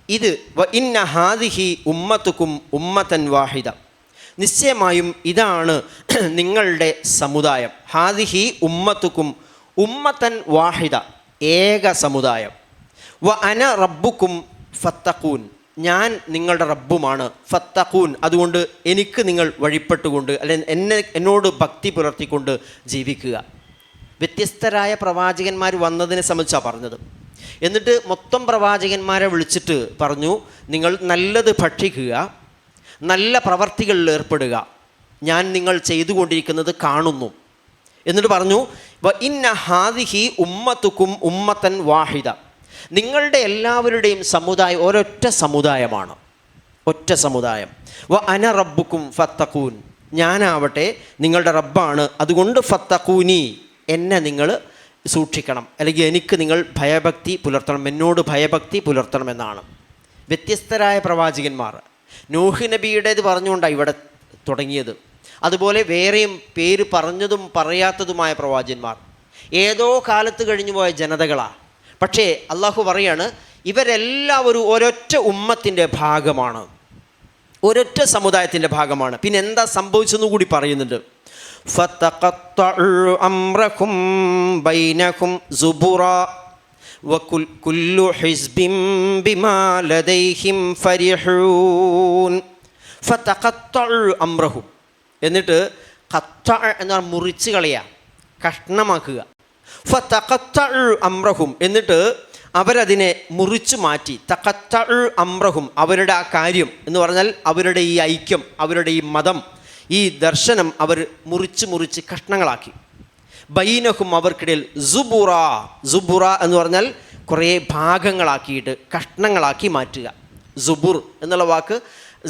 ഇത് വ ഇന്ന ഹാദിഹി ഉമ്മതുകും ഉമ്മതൻ വാഹിദ, നിശ്ചയമായും ഇതാണ് നിങ്ങളുടെ സമുദായം. ഹാദിഹി ഉമ്മത്തുക്കും ഉമ്മത്തൻ വാഹിദ, ഏക സമുദായം. വ അന റബ്ബുക്കും ഫത്തഖൂൻ, ഞാൻ നിങ്ങളുടെ റബ്ബുമാണ്. ഫത്തഖൂൻ, അതുകൊണ്ട് എനിക്ക് നിങ്ങൾ വഴിപ്പെട്ടുകൊണ്ട് അല്ലെങ്കിൽ എന്നോട് ഭക്തി പുലർത്തിക്കൊണ്ട് ജീവിക്കുക. വ്യത്യസ്തരായ പ്രവാചകന്മാർ വന്നതിനെ സംബന്ധിച്ചാണ് പറഞ്ഞത്. എന്നിട്ട് മൊത്തം പ്രവാചകന്മാരെ വിളിച്ചിട്ട് പറഞ്ഞു, നിങ്ങൾ നല്ലത് ഭക്ഷിക്കുക, നല്ല പ്രവർത്തികളിൽ ഏർപ്പെടുക, ഞാൻ നിങ്ങൾ ചെയ്തുകൊണ്ടിരിക്കുന്നത് കാണുന്നു. എന്നിട്ട് പറഞ്ഞു, വ ഇന്ന ഹാദിഹി ഉമ്മത്തുക്കും ഉമ്മത്തൻ വാഹിദ, നിങ്ങളുടെ എല്ലാവരുടെയും സമുദായം ഒരൊറ്റ സമുദായമാണ്, ഒറ്റ സമുദായം. വ അന റബ്ബുക്കും ഫത്തഖൂൻ, ഞാനാവട്ടെ നിങ്ങളുടെ റബ്ബാണ്, അതുകൊണ്ട് ഫത്തഖൂനി, എന്നെ നിങ്ങൾ സൂക്ഷിക്കണം, അല്ലെങ്കിൽ എനിക്ക് നിങ്ങൾ ഭയഭക്തി പുലർത്തണം, എന്നോട് ഭയഭക്തി പുലർത്തണമെന്നാണ്. വ്യത്യസ്തരായ പ്രവാചകന്മാർ, നൂഹ് നബിയുടേത് പറഞ്ഞുകൊണ്ടാണ് ഇവിടെ തുടങ്ങിയത്. അതുപോലെ വേറെയും പേര് പറഞ്ഞതും പറയാത്തതുമായ പ്രവാചകന്മാർ, ഏതോ കാലത്ത് കഴിഞ്ഞു പോയ ജനതകളാണ്. പക്ഷേ അള്ളാഹു പറയാണ്, ഇവരെല്ലാവരും ഒരൊറ്റ ഉമ്മത്തിൻ്റെ ഭാഗമാണ്, ഒരൊറ്റ സമുദായത്തിൻ്റെ ഭാഗമാണ്. പിന്നെ എന്താ സംഭവിച്ചെന്ന് കൂടി പറയുന്നുണ്ട്. ഫതഖത്തഉ അംറഹും ബൈനഹും സുബുറാ വകുല്ലു ഹിസ്ബിൻ ബിമാ ലദൈഹിം ഫരിഹൂൻ. ഫതഖത്തഉ അംറഹും, എന്നിട്ട് ഖത്ത എന്നാൽ മുറിച്ച് കളയുക, കഷ്ണമാക്കുക. ഫതഖത്തഉ അംറഹും, എന്നിട്ട് അവരതിനെ മുറിച്ചു മാറ്റി. തഖത്തഉ അംറഹും, അവരുടെ ആ കാര്യം എന്ന് പറഞ്ഞാൽ അവരുടെ ഈ ഐക്യം, അവരുടെ ഈ മതം, ഈ ദർശനം അവർ മുറിച്ച് കഷ്ണങ്ങളാക്കി. ബൈനഹും, അവർക്കിടയിൽ സുബുറ. സുബുറ എന്ന് പറഞ്ഞാൽ കുറേ ഭാഗങ്ങളാക്കിയിട്ട് കഷ്ണങ്ങളാക്കി മാറ്റുക. സുബുർ എന്നുള്ള വാക്ക്,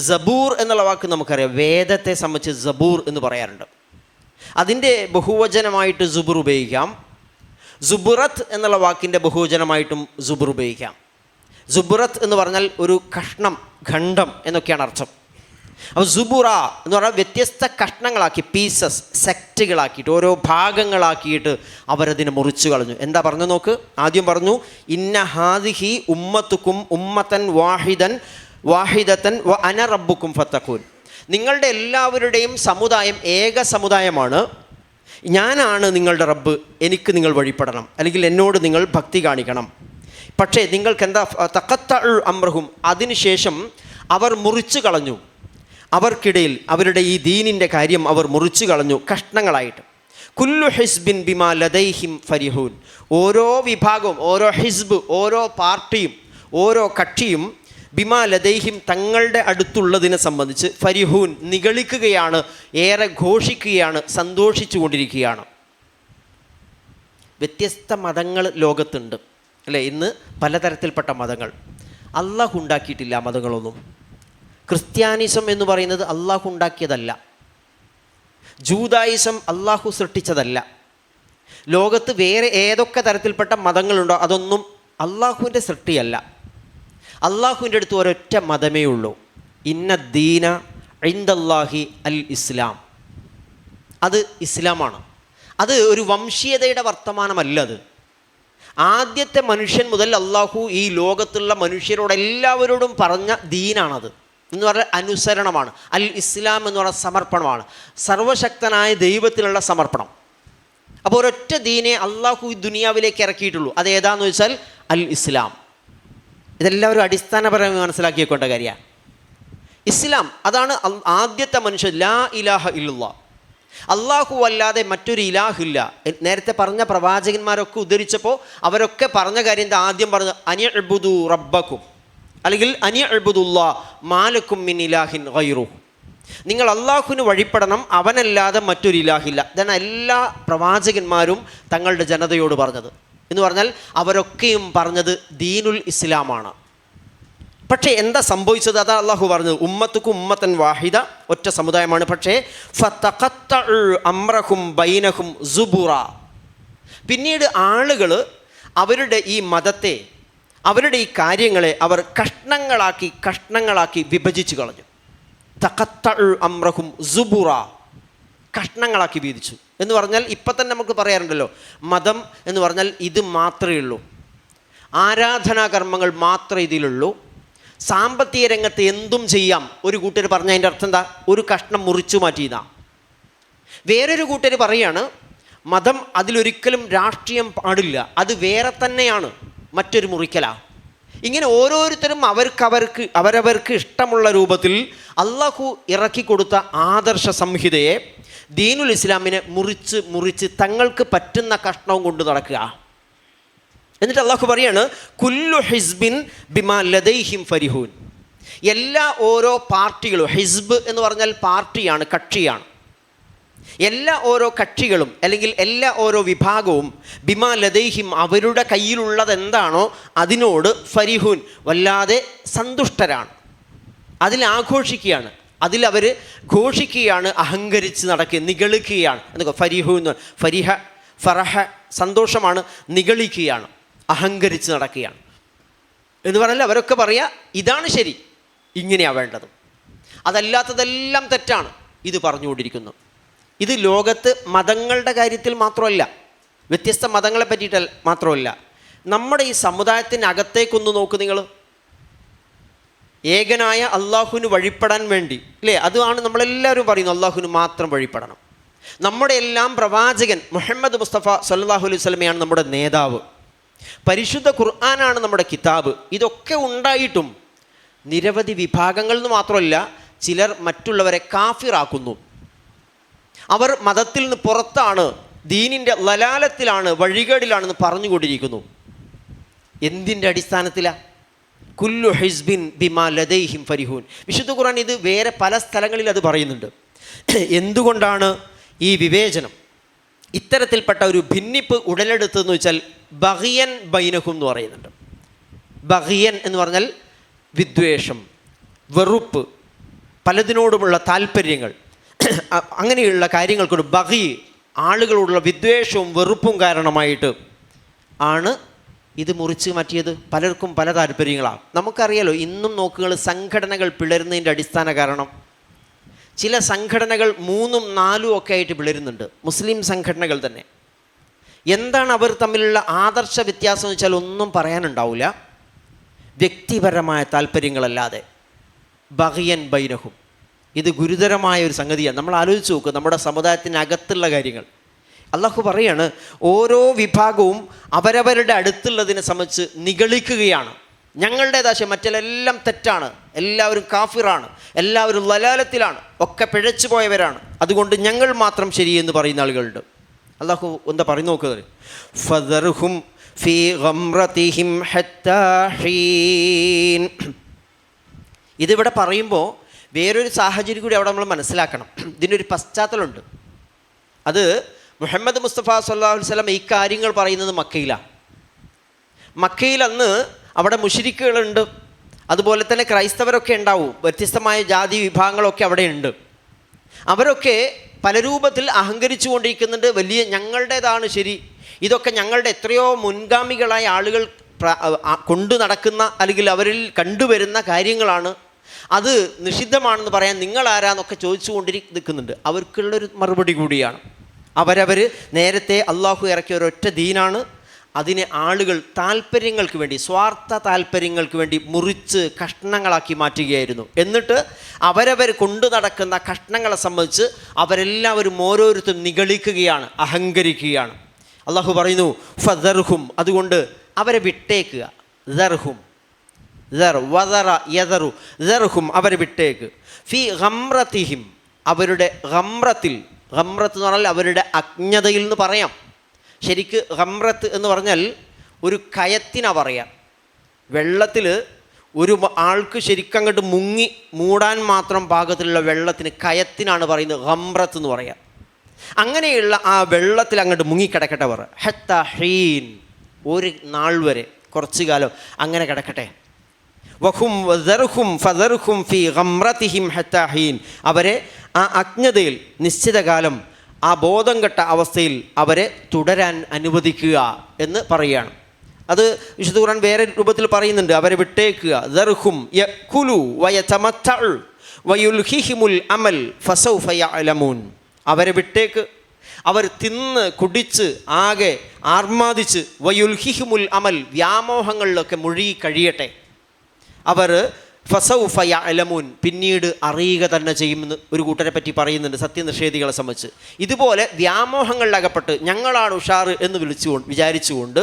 സബൂർ എന്നുള്ള വാക്ക് നമുക്കറിയാം. വേദത്തെ സംബന്ധിച്ച് സബൂർ എന്ന് പറയാറുണ്ട്. അതിൻ്റെ ബഹുവചനമായിട്ട് സുബുർ ഉപയോഗിക്കാം. സുബുറത്ത് എന്നുള്ള വാക്കിൻ്റെ ബഹുവചനമായിട്ടും സുബുർ ഉപയോഗിക്കാം. സുബുറത്ത് എന്ന് പറഞ്ഞാൽ ഒരു കഷ്ണം, ഖണ്ഡം എന്നൊക്കെയാണ് അർത്ഥം. അപ്പോൾ സുബുറ എന്ന് പറഞ്ഞാൽ വ്യത്യസ്ത കഷ്ണങ്ങളാക്കി, പീസസ്, സെക്റ്റുകളാക്കിയിട്ട്, ഓരോ ഭാഗങ്ങളാക്കിയിട്ട് അവരതിനെ മുറിച്ചു കളഞ്ഞു. എന്താ പറഞ്ഞു നോക്ക്. ആദ്യം പറഞ്ഞു, ഇന്ന ഹാദിഹി ഉമ്മത്തുക്കും ഉമ്മത്തൻ വാഹിദത്തൻ വ അന റബ്ബുക്കും ഫത്തഖൂൻ. നിങ്ങളുടെ എല്ലാവരുടെയും സമുദായം ഏക സമുദായമാണ്, ഞാനാണ് നിങ്ങളുടെ റബ്ബ്, എനിക്ക് നിങ്ങൾ വഴിപ്പെടണം, അല്ലെങ്കിൽ എന്നോട് നിങ്ങൾ ഭക്തി കാണിക്കണം. പക്ഷേ നിങ്ങൾക്ക് എന്താ, തഖത്തഉ അംറഹും, അതിനുശേഷം അവർ മുറിച്ചു കളഞ്ഞു. അവർക്കിടയിൽ അവരുടെ ഈ ദീനിൻ്റെ കാര്യം അവർ മുറിച്ചു കളഞ്ഞു കഷ്ണങ്ങളായിട്ട്. കുല്ലു ഹിസ്ബിൻ ബിമാ ലദൈഹിം ഫരിഹൂൻ. ഓരോ വിഭാഗവും, ഓരോ ഹിസ്ബ്, ഓരോ പാർട്ടിയും, ഓരോ കക്ഷിയും ബിമാ ലദൈഹിം, തങ്ങളുടെ അടുത്തുള്ളതിനെ സംബന്ധിച്ച് ഫരിഹൂൻ, നിഗളിക്കുകയാണ്, ഏറെ ഘോഷിക്കുകയാണ്, സന്തോഷിച്ചു കൊണ്ടിരിക്കുകയാണ്. വ്യത്യസ്ത മതങ്ങൾ ലോകത്തുണ്ട് അല്ലേ? ഇന്ന് പലതരത്തിൽപ്പെട്ട മതങ്ങൾ. അള്ളാഹു ഉണ്ടാക്കിയിട്ടില്ല മതങ്ങളൊന്നും. ക്രിസ്ത്യാനിസം എന്ന് പറയുന്നത് അള്ളാഹു ഉണ്ടാക്കിയതല്ല. ജൂതായിസം അള്ളാഹു സൃഷ്ടിച്ചതല്ല. ലോകത്ത് വേറെ ഏതൊക്കെ തരത്തിൽപ്പെട്ട മതങ്ങളുണ്ടോ അതൊന്നും അള്ളാഹുവിൻ്റെ സൃഷ്ടിയല്ല. അള്ളാഹുവിൻ്റെ അടുത്ത് ഒരൊറ്റ മതമേ ഉള്ളൂ. ഇന്ന ദീന ഇൻദല്ലാഹി അൽ ഇസ്ലാം. അത് ഇസ്ലാമാണ്. അത് ഒരു വംശീയതയുടെ വർത്തമാനമല്ല. അത് ആദ്യത്തെ മനുഷ്യൻ മുതൽ അള്ളാഹു ഈ ലോകത്തുള്ള മനുഷ്യരോട് എല്ലാവരോടും പറഞ്ഞ ദീനാണത് എന്ന് പറഞ്ഞാൽ അനുസരണമാണ്. അൽ ഇസ്ലാം എന്ന് പറഞ്ഞാൽ സമർപ്പണമാണ്, സർവശക്തനായ ദൈവത്തിനുള്ള സമർപ്പണം. അപ്പോൾ ഒരൊറ്റ ദീനെ അള്ളാഹു ഈ ദുനിയാവിലേക്ക് ഇറക്കിയിട്ടുള്ളൂ. അത് ഏതാണെന്ന് വെച്ചാൽ അൽ ഇസ്ലാം. ഇതെല്ലാവരും അടിസ്ഥാനപരമായി മനസ്സിലാക്കിയേക്കൊണ്ട കാര്യമാണ്. ഇസ്ലാം അതാണ് ആദ്യത്തെ മനുഷ്യൻ. ലാ ഇലാഹ ഇല്ലല്ലാഹ്, അള്ളാഹു അല്ലാതെ മറ്റൊരു ഇലാഹില്ല. നേരത്തെ പറഞ്ഞ പ്രവാചകന്മാരൊക്കെ ഉദ്ധരിച്ചപ്പോൾ അവരൊക്കെ പറഞ്ഞ കാര്യം എന്താ? ആദ്യം പറഞ്ഞ അനിഅ്ബുദു റബ്ബക്കും, അല്ലെങ്കിൽ അനിഅ്ബുദുല്ലാഹ് മാലക്കും മിൻ ഇലാഹിൻ ഗൈറു. നിങ്ങൾ അള്ളാഹുവിന് വഴിപ്പെടണം, അവനല്ലാതെ മറ്റൊരു ഇലാഹില്ല. ഇതാണ് എല്ലാ പ്രവാചകന്മാരും തങ്ങളുടെ ജനതയോട് പറഞ്ഞത്. എന്ന് പറഞ്ഞാൽ അവരൊക്കെയും പറഞ്ഞത് ദീനുൽ ഇസ്ലാമാണ്. പക്ഷേ എന്താ സംഭവിച്ചത്? അതാ അള്ളാഹു പറഞ്ഞത്, ഉമ്മത്തുക്കും ഉമ്മത്തൻ വാഹിദ, ഒറ്റ സമുദായമാണ്. പക്ഷേ ഫതഖത്തഉ അംറഹും ബൈനഹും സുബുറ. പിന്നീട് ആളുകൾ അവരുടെ ഈ മതത്തെ, അവരുടെ ഈ കാര്യങ്ങളെ അവർ കഷ്ണങ്ങളാക്കി വിഭജിച്ച് കളഞ്ഞു. തഖത്തഉ അംറഹും സുബുറ, കഷ്ണങ്ങളാക്കി വീതിച്ചു. എന്ന് പറഞ്ഞാൽ ഇപ്പം തന്നെ നമുക്ക് പറയാറുണ്ടല്ലോ, മതം എന്ന് പറഞ്ഞാൽ ഇത് മാത്രമേ ഉള്ളൂ, ആരാധനാകർമ്മങ്ങൾ മാത്രമേ ഇതിലുള്ളൂ, സാമ്പത്തിക രംഗത്ത് എന്തും ചെയ്യാം. ഒരു കൂട്ടർ പറഞ്ഞ അതിൻ്റെ അർത്ഥം എന്താ? ഒരു കഷ്ണം മുറിച്ചു മാറ്റിയതാ. വേറൊരു കൂട്ടർ പറയാണ് മതം അതിലൊരിക്കലും രാഷ്ട്രീയം പാടില്ല, അത് വേറെ തന്നെയാണ്, മറ്റൊരു മുറിക്കലാ. ഇങ്ങനെ ഓരോരുത്തരും അവരവർക്ക് ഇഷ്ടമുള്ള രൂപത്തിൽ അള്ളാഹു ഇറക്കി കൊടുത്ത ആദർശ സംഹിതയെ, ദീനുൽ ഇസ്ലാമിനെ മുറിച്ച് തങ്ങൾക്ക് പറ്റുന്ന കഷ്ണവും കൊണ്ട് നടക്കുക. എന്നിട്ട് അള്ളാഹു പറയാണ്, കുല്ലു ഹിസ്ബിൻ ബിമാ ലദൈഹിം ഫരിഹൂൻ. എല്ലാ ഓരോ പാർട്ടികളും, ഹിസ്ബ് എന്ന് പറഞ്ഞാൽ പാർട്ടിയാണ്, കക്ഷിയാണ്. എല്ലാ ഓരോ കക്ഷികളും അല്ലെങ്കിൽ എല്ലാ ഓരോ വിഭാഗവും ബിമാ ലദൈഹിം, അവരുടെ കയ്യിലുള്ളത് എന്താണോ അതിനോട് ഫരിഹൂൻ, വല്ലാതെ സന്തുഷ്ടരാണ്, അതിലാഘോഷിക്കുകയാണ്, അതിലവർ ഘോഷിക്കുകയാണ്, അഹങ്കരിച്ച് നടക്കുക, നിഗളിക്കുകയാണ്. എന്നൊക്കെ ഫരിഹൂൻ, ഫറഹ സന്തോഷമാണ്, നിഗളിക്കുകയാണ്, അഹങ്കരിച്ച് നടക്കുകയാണ് എന്ന് പറഞ്ഞാൽ അവരൊക്കെ പറയുക ഇതാണ് ശരി, ഇങ്ങനെയാണ് വേണ്ടത്, അതല്ലാത്തതെല്ലാം തെറ്റാണ് ഇത് പറഞ്ഞുകൊണ്ടിരിക്കുന്നു. ഇത് ലോകത്ത് മതങ്ങളുടെ കാര്യത്തിൽ മാത്രമല്ല, വ്യത്യസ്ത മതങ്ങളെ പറ്റിയിട്ട് മാത്രമല്ല, നമ്മുടെ ഈ സമുദായത്തിനകത്തേക്കൊന്ന് നോക്ക് നിങ്ങൾ. ഏകനായ അള്ളാഹുവിന് വഴിപ്പെടാൻ വേണ്ടി അല്ലേ, അതാണ് നമ്മളെല്ലാവരും പറയുന്നു, അള്ളാഹുവിന് മാത്രം വഴിപ്പെടണം. നമ്മുടെ എല്ലാം പ്രവാചകൻ മുഹമ്മദ് മുസ്തഫ സല്ലല്ലാഹു അലൈഹി വസല്ലമയാണ് നമ്മുടെ നേതാവ്. പരിശുദ്ധ ഖുർആനാണ് നമ്മുടെ കിതാബ്. ഇതൊക്കെ ഉണ്ടായിട്ടും നിരവധി വിഭാഗങ്ങൾ എന്ന് മാത്രമല്ല, ചിലർ മറ്റുള്ളവരെ കാഫിറാക്കുന്നു. അവർ മതത്തിൽ നിന്ന് പുറത്താണ്, ദീനിൻ്റെ ലലാലത്തിലാണ്, വഴികേടിലാണെന്ന് പറഞ്ഞുകൊണ്ടിരിക്കുന്നു. എന്തിൻ്റെ അടിസ്ഥാനത്തിലാണ്? കുല്ലു ഹിസ്ബിൻ ബിമാ ലദൈഹിം ഫരിഹൂൻ. വിശുദ്ധ ഖുർആൻ ഇത് വേറെ പല സ്ഥലങ്ങളിൽ അത് പറയുന്നുണ്ട്. എന്തുകൊണ്ടാണ് ഈ വിവേചനം, ഇത്തരത്തിൽപ്പെട്ട ഒരു ഭിന്നിപ്പ് ഉടലെടുത്തതെന്ന് വെച്ചാൽ ബഗിയൻ ബൈനഹും എന്ന് പറയുന്നുണ്ട്. ബഗിയൻ എന്ന് പറഞ്ഞാൽ വിദ്വേഷം, വെറുപ്പ്, പലതിനോടുമുള്ള താല്പര്യങ്ങൾ, അങ്ങനെയുള്ള കാര്യങ്ങൾക്കൊരു ബഗി, ആളുകളോടുള്ള വിദ്വേഷവും വെറുപ്പും കാരണമായിട്ട് ആണ് ഇത് മുറിച്ച് മാറ്റിയത്. പലർക്കും പല താല്പര്യങ്ങളാണ്. നമുക്കറിയാലോ, ഇന്നും നോക്കുകൾ സംഘടനകൾ പിളരുന്നതിൻ്റെ അടിസ്ഥാന കാരണം, ചില സംഘടനകൾ 3ഉം 4ഉം ഒക്കെ ആയിട്ട് പിളരുന്നുണ്ട്. മുസ്ലിം സംഘടനകൾ തന്നെ. എന്താണ് അവർ തമ്മിലുള്ള ആദർശ വ്യത്യാസം എന്ന് വെച്ചാൽ ഒന്നും പറയാനുണ്ടാവില്ല, വ്യക്തിപരമായ താല്പര്യങ്ങളല്ലാതെ. ബഗിയൻ ബൈനഹും, ഇത് ഗുരുതരമായ ഒരു സംഗതിയാണ്. നമ്മൾ ആലോചിച്ച് നോക്കുക, നമ്മുടെ സമുദായത്തിനകത്തുള്ള കാര്യങ്ങൾ. അള്ളാഹു പറയാണ്, ഓരോ വിഭാഗവും അവരവരുടെ അടുത്തുള്ളതിനെ സംബന്ധിച്ച് നിഗളിക്കുകയാണ്. ഞങ്ങളുടേതാശയം മറ്റെല്ലാം തെറ്റാണ്, എല്ലാവരും കാഫിറാണ്, എല്ലാവരും ലലാലത്തിലാണ്, ഒക്കെ പിഴച്ചു പോയവരാണ്, അതുകൊണ്ട് ഞങ്ങൾ മാത്രം ശരിയെന്ന് പറയുന്ന ആളുകളുണ്ട്. അള്ളാഹു എന്താ പറയുന്നു നോക്കുന്നത്? ഫദർഹും ഫീ ഗംറതിഹിം ഹത്താ ഹീൻ. ഇതിവിടെ പറയുമ്പോൾ വേറൊരു സാഹചര്യം കൂടി അവിടെ നമ്മൾ മനസ്സിലാക്കണം. ഇതിനൊരു പശ്ചാത്തലമുണ്ട്. അത് മുഹമ്മദ് മുസ്തഫ സല്ലല്ലാഹു അലൈഹി വസല്ലം ഈ കാര്യങ്ങൾ പറയുന്നത് മക്കയിലാണ്. മക്കയിൽ അന്ന് അവിടെ മുശ്രിക്കുകളുണ്ട്, അതുപോലെ തന്നെ ക്രൈസ്തവരൊക്കെ ഉണ്ടാവും, വ്യത്യസ്തമായ ജാതി വിഭാഗങ്ങളൊക്കെ അവിടെ ഉണ്ട്. അവരൊക്കെ പല രൂപത്തിൽ അഹങ്കരിച്ചു കൊണ്ടിരിക്കുന്നുണ്ട്. വലിയ ഞങ്ങളുടേതാണ് ശരി, ഇതൊക്കെ ഞങ്ങളുടെ എത്രയോ മുൻഗാമികളായ ആളുകൾ കൊണ്ടു നടക്കുന്ന അല്ലെങ്കിൽ അവരിൽ കണ്ടുവരുന്ന കാര്യങ്ങളാണ്, അത് നിഷിദ്ധമാണെന്ന് പറയാൻ നിങ്ങളാരാന്നൊക്കെ ചോദിച്ചു നിൽക്കുന്നുണ്ട്. അവർക്കുള്ളൊരു മറുപടി കൂടിയാണ്. അവരവർ നേരത്തെ അള്ളാഹു ഇറക്കിയ ഒരൊറ്റ ദീനാണ്. അതിനെ ആളുകൾ താല്പര്യങ്ങൾക്ക് വേണ്ടി, സ്വാർത്ഥ താല്പര്യങ്ങൾക്ക് വേണ്ടി മുറിച്ച് കഷ്ണങ്ങളാക്കി മാറ്റുകയായിരുന്നു. എന്നിട്ട് അവരവർ കൊണ്ടു നടക്കുന്ന കഷ്ണങ്ങളെ സംബന്ധിച്ച് അവരെല്ലാവരും ഓരോരുത്തരും നിഗളിക്കുകയാണ്, അഹങ്കരിക്കുകയാണ്. അള്ളാഹു പറയുന്നു ഫദർഹും, അതുകൊണ്ട് അവരെ വിട്ടേക്കുക. ദർഹും, ദർഹും, അവരെ വിട്ടേക്ക്. ഫി ഗംറതിഹിം, അവരുടെ ഗംറത്തിൽ, ഗംറത്ത് എന്ന് പറഞ്ഞാൽ അവരുടെ അജ്ഞതയിൽ എന്ന് പറയാം. ശരിക്ക് ഗംറത്ത് എന്ന് പറഞ്ഞാൽ ഒരു കയത്തിനാണ് പറയാം. വെള്ളത്തിൽ ഒരു ആൾക്ക് ശരിക്കങ്ങോട്ട് മുങ്ങി മൂടാൻ മാത്രം പാകത്തിലുള്ള വെള്ളത്തിന് കയത്തിനാണ് പറയുന്നത് ഗംറത്ത് എന്ന് പറയാം. അങ്ങനെയുള്ള ആ വെള്ളത്തിൽ അങ്ങോട്ട് മുങ്ങിക്കിടക്കട്ടെ അവർ. ഹത്ത ഹീൻ, ഒരു നാൾ വരെ, കുറച്ചു കാലം അങ്ങനെ കിടക്കട്ടെ. വഹും വദർഹും ഫദർഹും ഫീ ഗംറതിഹിം ഹത്താ ഹീൻ, അവരെ ആ അജ്ഞതയിൽ നിശ്ചിത കാലം, ആ ബോധം കെട്ട അവസ്ഥയിൽ അവരെ തുടരാൻ അനുവദിക്കുക എന്ന് പറയുകയാണ്. അത് വിശുദ്ധ ഖുർആൻ വേറെ രൂപത്തിൽ പറയുന്നുണ്ട്, അവരെ വിട്ടേക്കുക. ദർഹും യകുലു വയതമത്തഉ വയുൽഹിഹിമുൽ അമൽ ഫസൗഫ യഅലമൂൻ, അവരെ വിട്ടേക്ക്, അവർ തിന്ന് കുടിച്ച് ആകെ ആർമാദിച്ച്, വയുൽഹിഹിമുൽ അമൽ, വ്യാമോഹങ്ങളിലൊക്കെ മുഴുകി കഴിയട്ടെ. അവർ ഫസൗഫ യഅലമൂൻ, പിന്നീട് അറിയുക തന്നെ ചെയ്യുമെന്ന് ഒരു കൂട്ടരെ പറ്റി പറയുന്നുണ്ട്, സത്യനിഷേധികളെ സംബന്ധിച്ച്. ഇതുപോലെ വ്യാമോഹങ്ങളിലകപ്പെട്ട് ഞങ്ങളാണ് ഉഷാറ് എന്ന് വിചാരിച്ചുകൊണ്ട്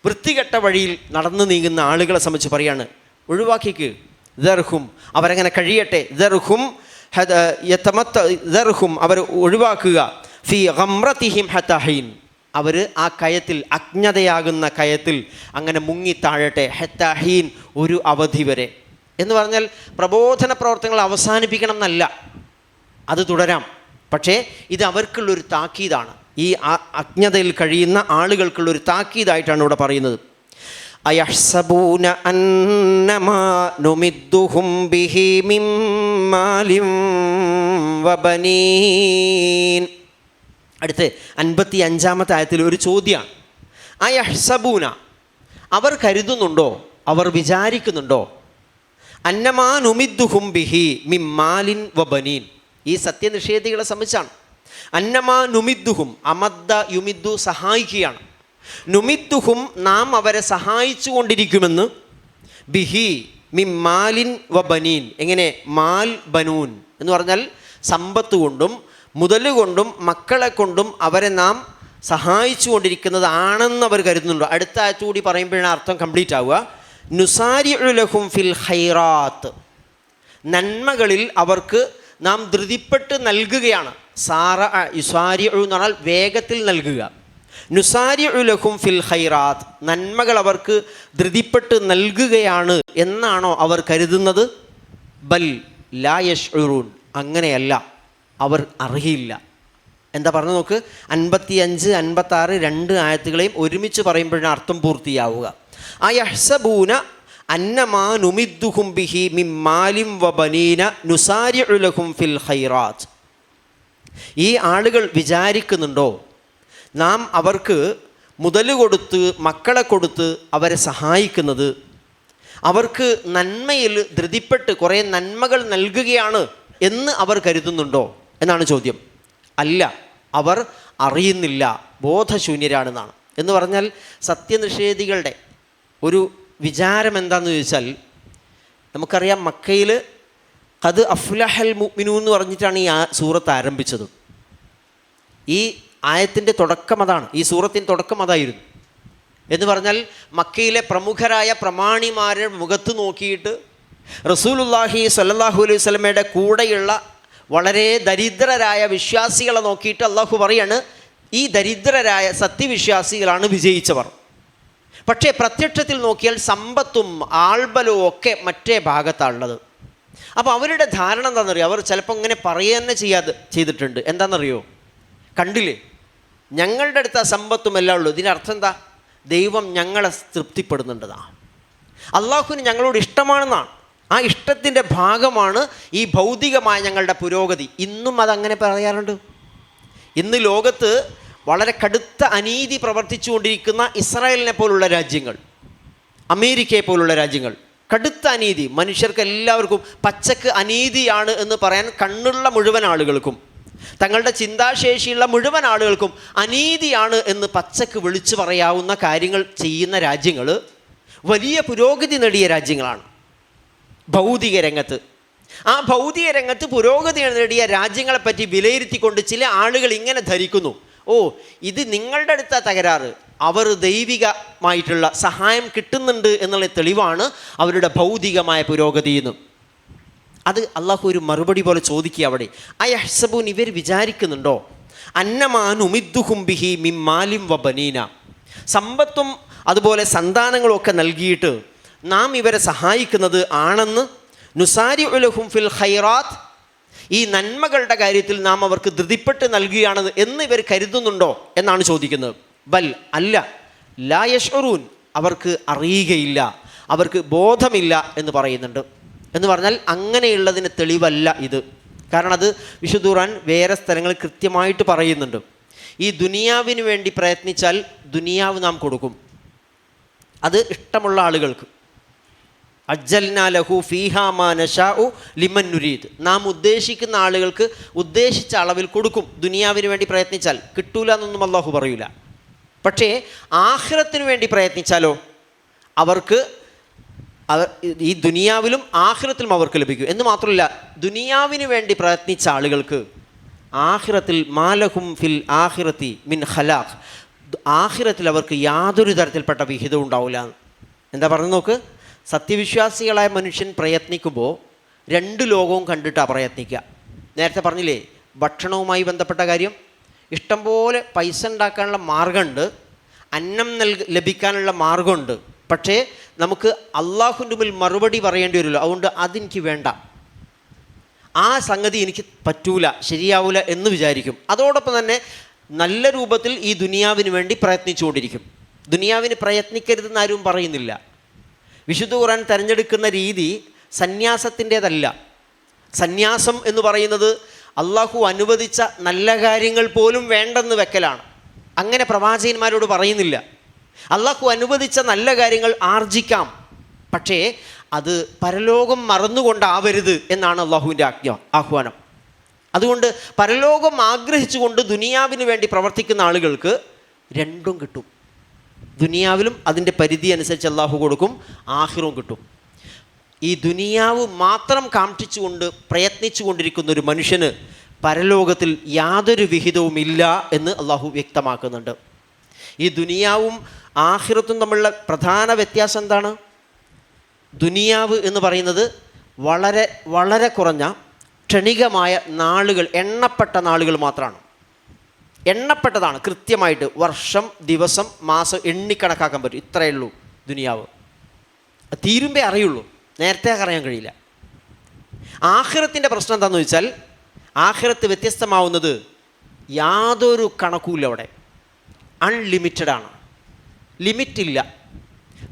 വൃത്തികെട്ട വഴിയിൽ നടന്നു നീങ്ങുന്ന ആളുകളെ സംബന്ധിച്ച് പറയാണ്, ഒഴിവാക്കിക്ക്. ദർഹും, അവരങ്ങനെ കഴിയട്ടെ. ദർഹും ദർഹും, അവർ ഒഴിവാക്കുക. ഫീ ഗംറതിഹിം ഹത്താ ഹീൻ, അവർ ആ കയത്തിൽ, അജ്ഞതയാകുന്ന കയത്തിൽ അങ്ങനെ മുങ്ങി താഴട്ടെ. ഹത്താ ഹീൻ, ഒരു അവധി വരെ. എന്ന് പറഞ്ഞാൽ പ്രബോധന പ്രവർത്തനങ്ങൾ അവസാനിപ്പിക്കണം എന്നല്ല, അത് തുടരാം. പക്ഷേ ഇത് അവർക്കുള്ളൊരു താക്കീതാണ്. ഈ അജ്ഞതയിൽ കഴിയുന്ന ആളുകൾക്കുള്ളൊരു താക്കീതായിട്ടാണ് ഇവിടെ പറയുന്നത്. അയഹ്സബൂന അന്നമാ നുമിദ്ദുഹും ബിഹി മിൻ മാലിൻ വബനീൻ. അടുത്ത് 55-ാമത്തെ ആയത്തിൽ ഒരു ചോദ്യമാണ്. അയഹ്സബൂന, അവർ കരുതുന്നുണ്ടോ, അവർ വിചാരിക്കുന്നുണ്ടോ, അന്നമാ നുമിദ്ദുഹും ബിഹി മിൻ മാലിൻ വബനീൻ, ഈ സത്യനിഷേധികളെ സംബന്ധിച്ചാണ്. അന്നമാ നുമിദ്ദുഹും, അമദ്ദ യുമിദ്ദു, സഹായിക്കുകയാണ്. നുമിദ്ദുഹും, നാം അവരെ സഹായിച്ചു കൊണ്ടിരിക്കുമെന്ന്. ബിഹി മിൻ മാലിൻ വബനീൻ, എങ്ങനെ? മാൽ ബനൂൻ എന്ന് പറഞ്ഞാൽ സമ്പത്ത് കൊണ്ടും മുതലുകൊണ്ടും മക്കളെ കൊണ്ടും അവരെ നാം സഹായിച്ചു കൊണ്ടിരിക്കുന്നതാണെന്ന് അവർ കരുതുന്നുണ്ടോ. അടുത്ത ആഴ്ച കൂടി പറയുമ്പോഴാണ് അർത്ഥം കംപ്ലീറ്റ് ആവുക. നുസാരിഉ ലഹും ഫിൽ ഖൈറാത്ത്, നന്മകളിൽ അവർക്ക് നാം ധൃതിപ്പെട്ട് നൽകുകയാണ്. സാറ യുസാരിഉ എന്ന് പറഞ്ഞാൽ വേഗത്തിൽ നൽകുക. നുസാരിഉ ലഹും ഫിൽ ഖൈറാത്ത്, നന്മകൾ അവർക്ക് ധൃതിപ്പെട്ട് നൽകുകയാണ് എന്നാണോ അവർ കരുതുന്നത്? ബൽ ലാ യശ്ഉറൂൻ, അങ്ങനെയല്ല, അവർ അറിയില്ല. എന്താ പറഞ്ഞു നോക്ക്, 55, 56 രണ്ട് ആയത്തുകളെയും ഒരുമിച്ച് പറയുമ്പോഴാണ് അർത്ഥം പൂർത്തിയാവുക. അയഹ്സബൂന അന്നമാ നുമിദ്ദുഹും ബിഹി മിൻ മാലിൻ വബനീന നുസാരിഉ ലഹും ഫിൽ ഖൈറാത്ത്. ഈ ആളുകൾ വിചാരിക്കുന്നുണ്ടോ നാം അവർക്ക് മുതൽ കൊടുത്ത് മക്കളെ കൊടുത്ത് അവരെ സഹായിക്കുന്നത് അവർക്ക് നന്മയിൽ ധൃതിപ്പെട്ട് കുറേ നന്മകൾ നൽകുകയാണ് എന്ന് അവർ കരുതുന്നുണ്ടോ എന്നാണ് ചോദ്യം. അല്ല, അവർ അറിയുന്നില്ല, ബോധശൂന്യരാണെന്നാണ്. എന്ന് പറഞ്ഞാൽ സത്യനിഷേധികളുടെ ഒരു വിചാരം എന്താണെന്ന് ചോദിച്ചാൽ, നമുക്കറിയാം മക്കയിൽ ഖദ് അഫ്ലഹൽ മുഅ്മിനൂൻ എന്ന് പറഞ്ഞിട്ടാണ് ഈ സൂറത്ത് ആരംഭിച്ചത്. ഈ ആയത്തിൻ്റെ തുടക്കം അതാണ്, ഈ സൂറത്തിൻ്റെ തുടക്കം അതായിരുന്നു. എന്ന് പറഞ്ഞാൽ മക്കയിലെ പ്രമുഖരായ പ്രമാണിമാരുടെ മുഖത്ത് നോക്കിയിട്ട് റസൂലുള്ളാഹി സ്വല്ലല്ലാഹു അലൈഹി വസല്ലമയുടെ കൂടെയുള്ള വളരെ ദരിദ്രരായ വിശ്വാസികളെ നോക്കിയിട്ട് അള്ളാഹു പറയാണ്, ഈ ദരിദ്രരായ സത്യവിശ്വാസികളാണ് വിജയിച്ചവർ. പക്ഷേ പ്രത്യക്ഷത്തിൽ നോക്കിയാൽ സമ്പത്തും ആൾബലവും ഒക്കെ മറ്റേ ഭാഗത്താണുള്ളത്. അപ്പോൾ അവരുടെ ധാരണ എന്താണെന്നറിയോ? അവർ ചിലപ്പോൾ ഇങ്ങനെ പറയുക തന്നെ ചെയ്തിട്ടുണ്ട്. എന്താണെന്നറിയോ? കണ്ടില്ലേ, ഞങ്ങളുടെ അടുത്ത് ആ സമ്പത്തും എല്ലാം ഉള്ളൂ. ഇതിനർത്ഥം എന്താ? ദൈവം ഞങ്ങളെ തൃപ്തിപ്പെടുന്നുണ്ടെന്നാണ്, അള്ളാഹുവിന് ഞങ്ങളോട് ഇഷ്ടമാണെന്നാണ്. ആ ഇഷ്ടത്തിൻ്റെ ഭാഗമാണ് ഈ ഭൗതികമായ ഞങ്ങളുടെ പുരോഗതി. ഇന്നും അതങ്ങനെ പറയാറുണ്ട്. ഇന്ന് ലോകത്ത് വളരെ കടുത്ത അനീതി പ്രവർത്തിച്ചുകൊണ്ടിരിക്കുന്ന ഇസ്രായേലിനെ പോലുള്ള രാജ്യങ്ങൾ, അമേരിക്കയെ പോലുള്ള രാജ്യങ്ങൾ, കടുത്ത അനീതി, മനുഷ്യർക്ക് എല്ലാവർക്കും പച്ചക്ക് അനീതിയാണ് എന്ന് പറയാൻ കണ്ണുള്ള മുഴുവൻ ആളുകൾക്കും, തങ്ങളുടെ ചിന്താശേഷിയുള്ള മുഴുവൻ ആളുകൾക്കും അനീതിയാണ് എന്ന് പച്ചക്ക് വിളിച്ചു പറയാവുന്ന കാര്യങ്ങൾ ചെയ്യുന്ന രാജ്യങ്ങൾ വലിയ പുരോഗതി നേടിയ രാജ്യങ്ങളാണ് ഭൗതിക രംഗത്ത്. ആ ഭൗതിക രംഗത്ത് പുരോഗതി നേടിയ രാജ്യങ്ങളെപ്പറ്റി വിലയിരുത്തിക്കൊണ്ട് ചില ആളുകൾ ഇങ്ങനെ ധരിക്കുന്നു, ഓ ഇത് നിങ്ങളുടെ അടുത്ത തകരാറ്, അവർ ദൈവികമായിട്ടുള്ള സഹായം കിട്ടുന്നുണ്ട് എന്നുള്ള തെളിവാണ് അവരുടെ ഭൗതികമായ പുരോഗതി എന്ന്. അത് അള്ളാഹു ഒരു മറുപടി പോലെ ചോദിക്കുക അവിടെ. അയഹ്സബൂൻ, ഇവർ വിചാരിക്കുന്നുണ്ടോ, അന്നമാ നുമിദ്ദുഹും ബിഹി മിൻ മാലിൻ വബനീന, സമ്പത്തും അതുപോലെ സന്താനങ്ങളും ഒക്കെ നൽകിയിട്ട് നാം ഇവരെ സഹായിക്കുന്നത് ആണെന്ന്, നുസാരിഉ ലഹും ഫിൽ ഖൈറാത്ത്, ഈ നന്മകളുടെ കാര്യത്തിൽ നാം അവർക്ക് ധൃതിപ്പെട്ട് നൽകുകയാണെന്ന് എന്ന് ഇവർ കരുതുന്നുണ്ടോ എന്നാണ് ചോദിക്കുന്നത്. ബൽ അല്ല, ലാ യശ്ഉറൂൻ, അവർക്ക് അറിയുകയില്ല, അവർക്ക് ബോധമില്ല എന്ന് പറയുന്നുണ്ട്. എന്ന് പറഞ്ഞാൽ അങ്ങനെയുള്ളതിന് തെളിവല്ല ഇത്. കാരണം അത് വിശുദ്ധ ഖുർആൻ വേറെ സ്ഥലങ്ങളിൽ കൃത്യമായിട്ട് പറയുന്നുണ്ട്. ഈ ദുനിയാവിന് വേണ്ടി പ്രയത്നിച്ചാൽ ദുനിയാവ് നാം കൊടുക്കും, അത് ഇഷ്ടമുള്ള ആളുകൾക്ക്. അജ്ജൽനാ ലഹു ഫീഹാ മാ നശാഉ ലിമൻ നുരീദ്, നാം ഉദ്ദേശിക്കുന്ന ആളുകൾക്ക് ഉദ്ദേശിച്ച അളവിൽ കൊടുക്കും. ദുനിയാവിന് വേണ്ടി പ്രയത്നിച്ചാൽ കിട്ടൂല എന്നൊന്നും അല്ലാഹു പറയൂല. പക്ഷേ ആഖിറത്തിന് വേണ്ടി പ്രയത്നിച്ചാലോ അവർക്ക് ഈ ദുനിയാവിലും ആഖിറത്തിലും അവർക്ക് ലഭിക്കും. എന്ന് മാത്രമല്ല, ദുനിയാവിന് വേണ്ടി പ്രയത്നിച്ച ആളുകൾക്ക് ആഖിറത്തിൽ മാലഹും ഫിൽ ആഖിറത്തി മിൻ ഖലാഖ്, ആഖിറത്തിൽ അവർക്ക് യാതൊരു തരത്തിൽപ്പെട്ട വിഹിതവും ഉണ്ടാവില്ല. എന്താ പറഞ്ഞു നോക്ക്, സത്യവിശ്വാസികളായ മനുഷ്യൻ പ്രയത്നിക്കുമ്പോൾ രണ്ട് ലോകവും കണ്ടിട്ടാണ് പ്രയത്നിക്കുക. നേരത്തെ പറഞ്ഞില്ലേ, ഭക്ഷണവുമായി ബന്ധപ്പെട്ട കാര്യം, ഇഷ്ടംപോലെ പൈസ ഉണ്ടാക്കാനുള്ള മാർഗമുണ്ട്, അന്നം ലഭിക്കാനുള്ള മാർഗമുണ്ട്. പക്ഷേ നമുക്ക് അള്ളാഹുവിൻ്റെ മുമ്പിൽ മറുപടി പറയേണ്ടി വരുമല്ലോ, അതുകൊണ്ട് അതെനിക്ക് വേണ്ട, ആ സംഗതി എനിക്ക് പറ്റൂല, ശരിയാവില്ല എന്ന് വിചാരിക്കും. അതോടൊപ്പം തന്നെ നല്ല രൂപത്തിൽ ഈ ദുനിയാവിന് വേണ്ടി പ്രയത്നിച്ചുകൊണ്ടിരിക്കും. ദുനിയാവിന് പ്രയത്നിക്കരുതെന്ന് ആരും പറയുന്നില്ല. വിശുദ്ധ ഖുർആൻ തിരഞ്ഞെടുക്കുന്ന രീതി സന്യാസത്തിൻ്റേതല്ല. സന്യാസം എന്ന് പറയുന്നത് അള്ളാഹു അനുവദിച്ച നല്ല കാര്യങ്ങൾ പോലും വേണ്ടെന്ന് വെക്കലാണ്. അങ്ങനെ പ്രവാചകന്മാരോട് പറയുന്നില്ല. അള്ളാഹു അനുവദിച്ച നല്ല കാര്യങ്ങൾ ആർജിക്കാം, പക്ഷേ അത് പരലോകം മറന്നുകൊണ്ടാവരുത് എന്നാണ് അള്ളാഹുവിൻ്റെ ആഹ്വാനം. അതുകൊണ്ട് പരലോകം ആഗ്രഹിച്ചുകൊണ്ട് ദുനിയാവിന് വേണ്ടി പ്രവർത്തിക്കുന്ന ആളുകൾക്ക് രണ്ടും കിട്ടും. ദുനിയാവിലും അതിൻ്റെ പരിധി അനുസരിച്ച് അള്ളാഹു കൊടുക്കും, ആഖിറവും കിട്ടും. ഈ ദുനിയാവ് മാത്രം കാക്ഷിച്ചുകൊണ്ട് പ്രയത്നിച്ചു കൊണ്ടിരിക്കുന്ന ഒരു മനുഷ്യന് പരലോകത്തിൽ യാതൊരു വിഹിതവും ഇല്ല എന്ന് അള്ളാഹു വ്യക്തമാക്കുന്നുണ്ട്. ഈ ദുനിയാവും ആഖിറത്തും തമ്മിലുള്ള പ്രധാന വ്യത്യാസം എന്താണ്? ദുനിയാവ് എന്ന് പറയുന്നത് വളരെ വളരെ കുറഞ്ഞ ക്ഷണികമായ നാളുകൾ, എണ്ണപ്പെട്ട നാളുകൾ മാത്രമാണ്. എണ്ണപ്പെട്ടതാണ്, കൃത്യമായിട്ട് വർഷം, ദിവസം, മാസം എണ്ണിക്കണക്കാക്കാൻ പറ്റും. ഇത്രയേ ഉള്ളൂ ദുനിയാവ്. തീരുമ്പേ അറിയുള്ളൂ, നേരത്തെ അറിയാൻ കഴിയില്ല. ആഖിറത്തിൻ്റെ പ്രശ്നം എന്താണെന്ന് ചോദിച്ചാൽ, ആഖിറത്ത് വ്യത്യസ്തമാവുന്നത് യാതൊരു കണക്കുമില്ല. അവിടെ അൺലിമിറ്റഡ് ആണ്. ലിമിറ്റില്ല,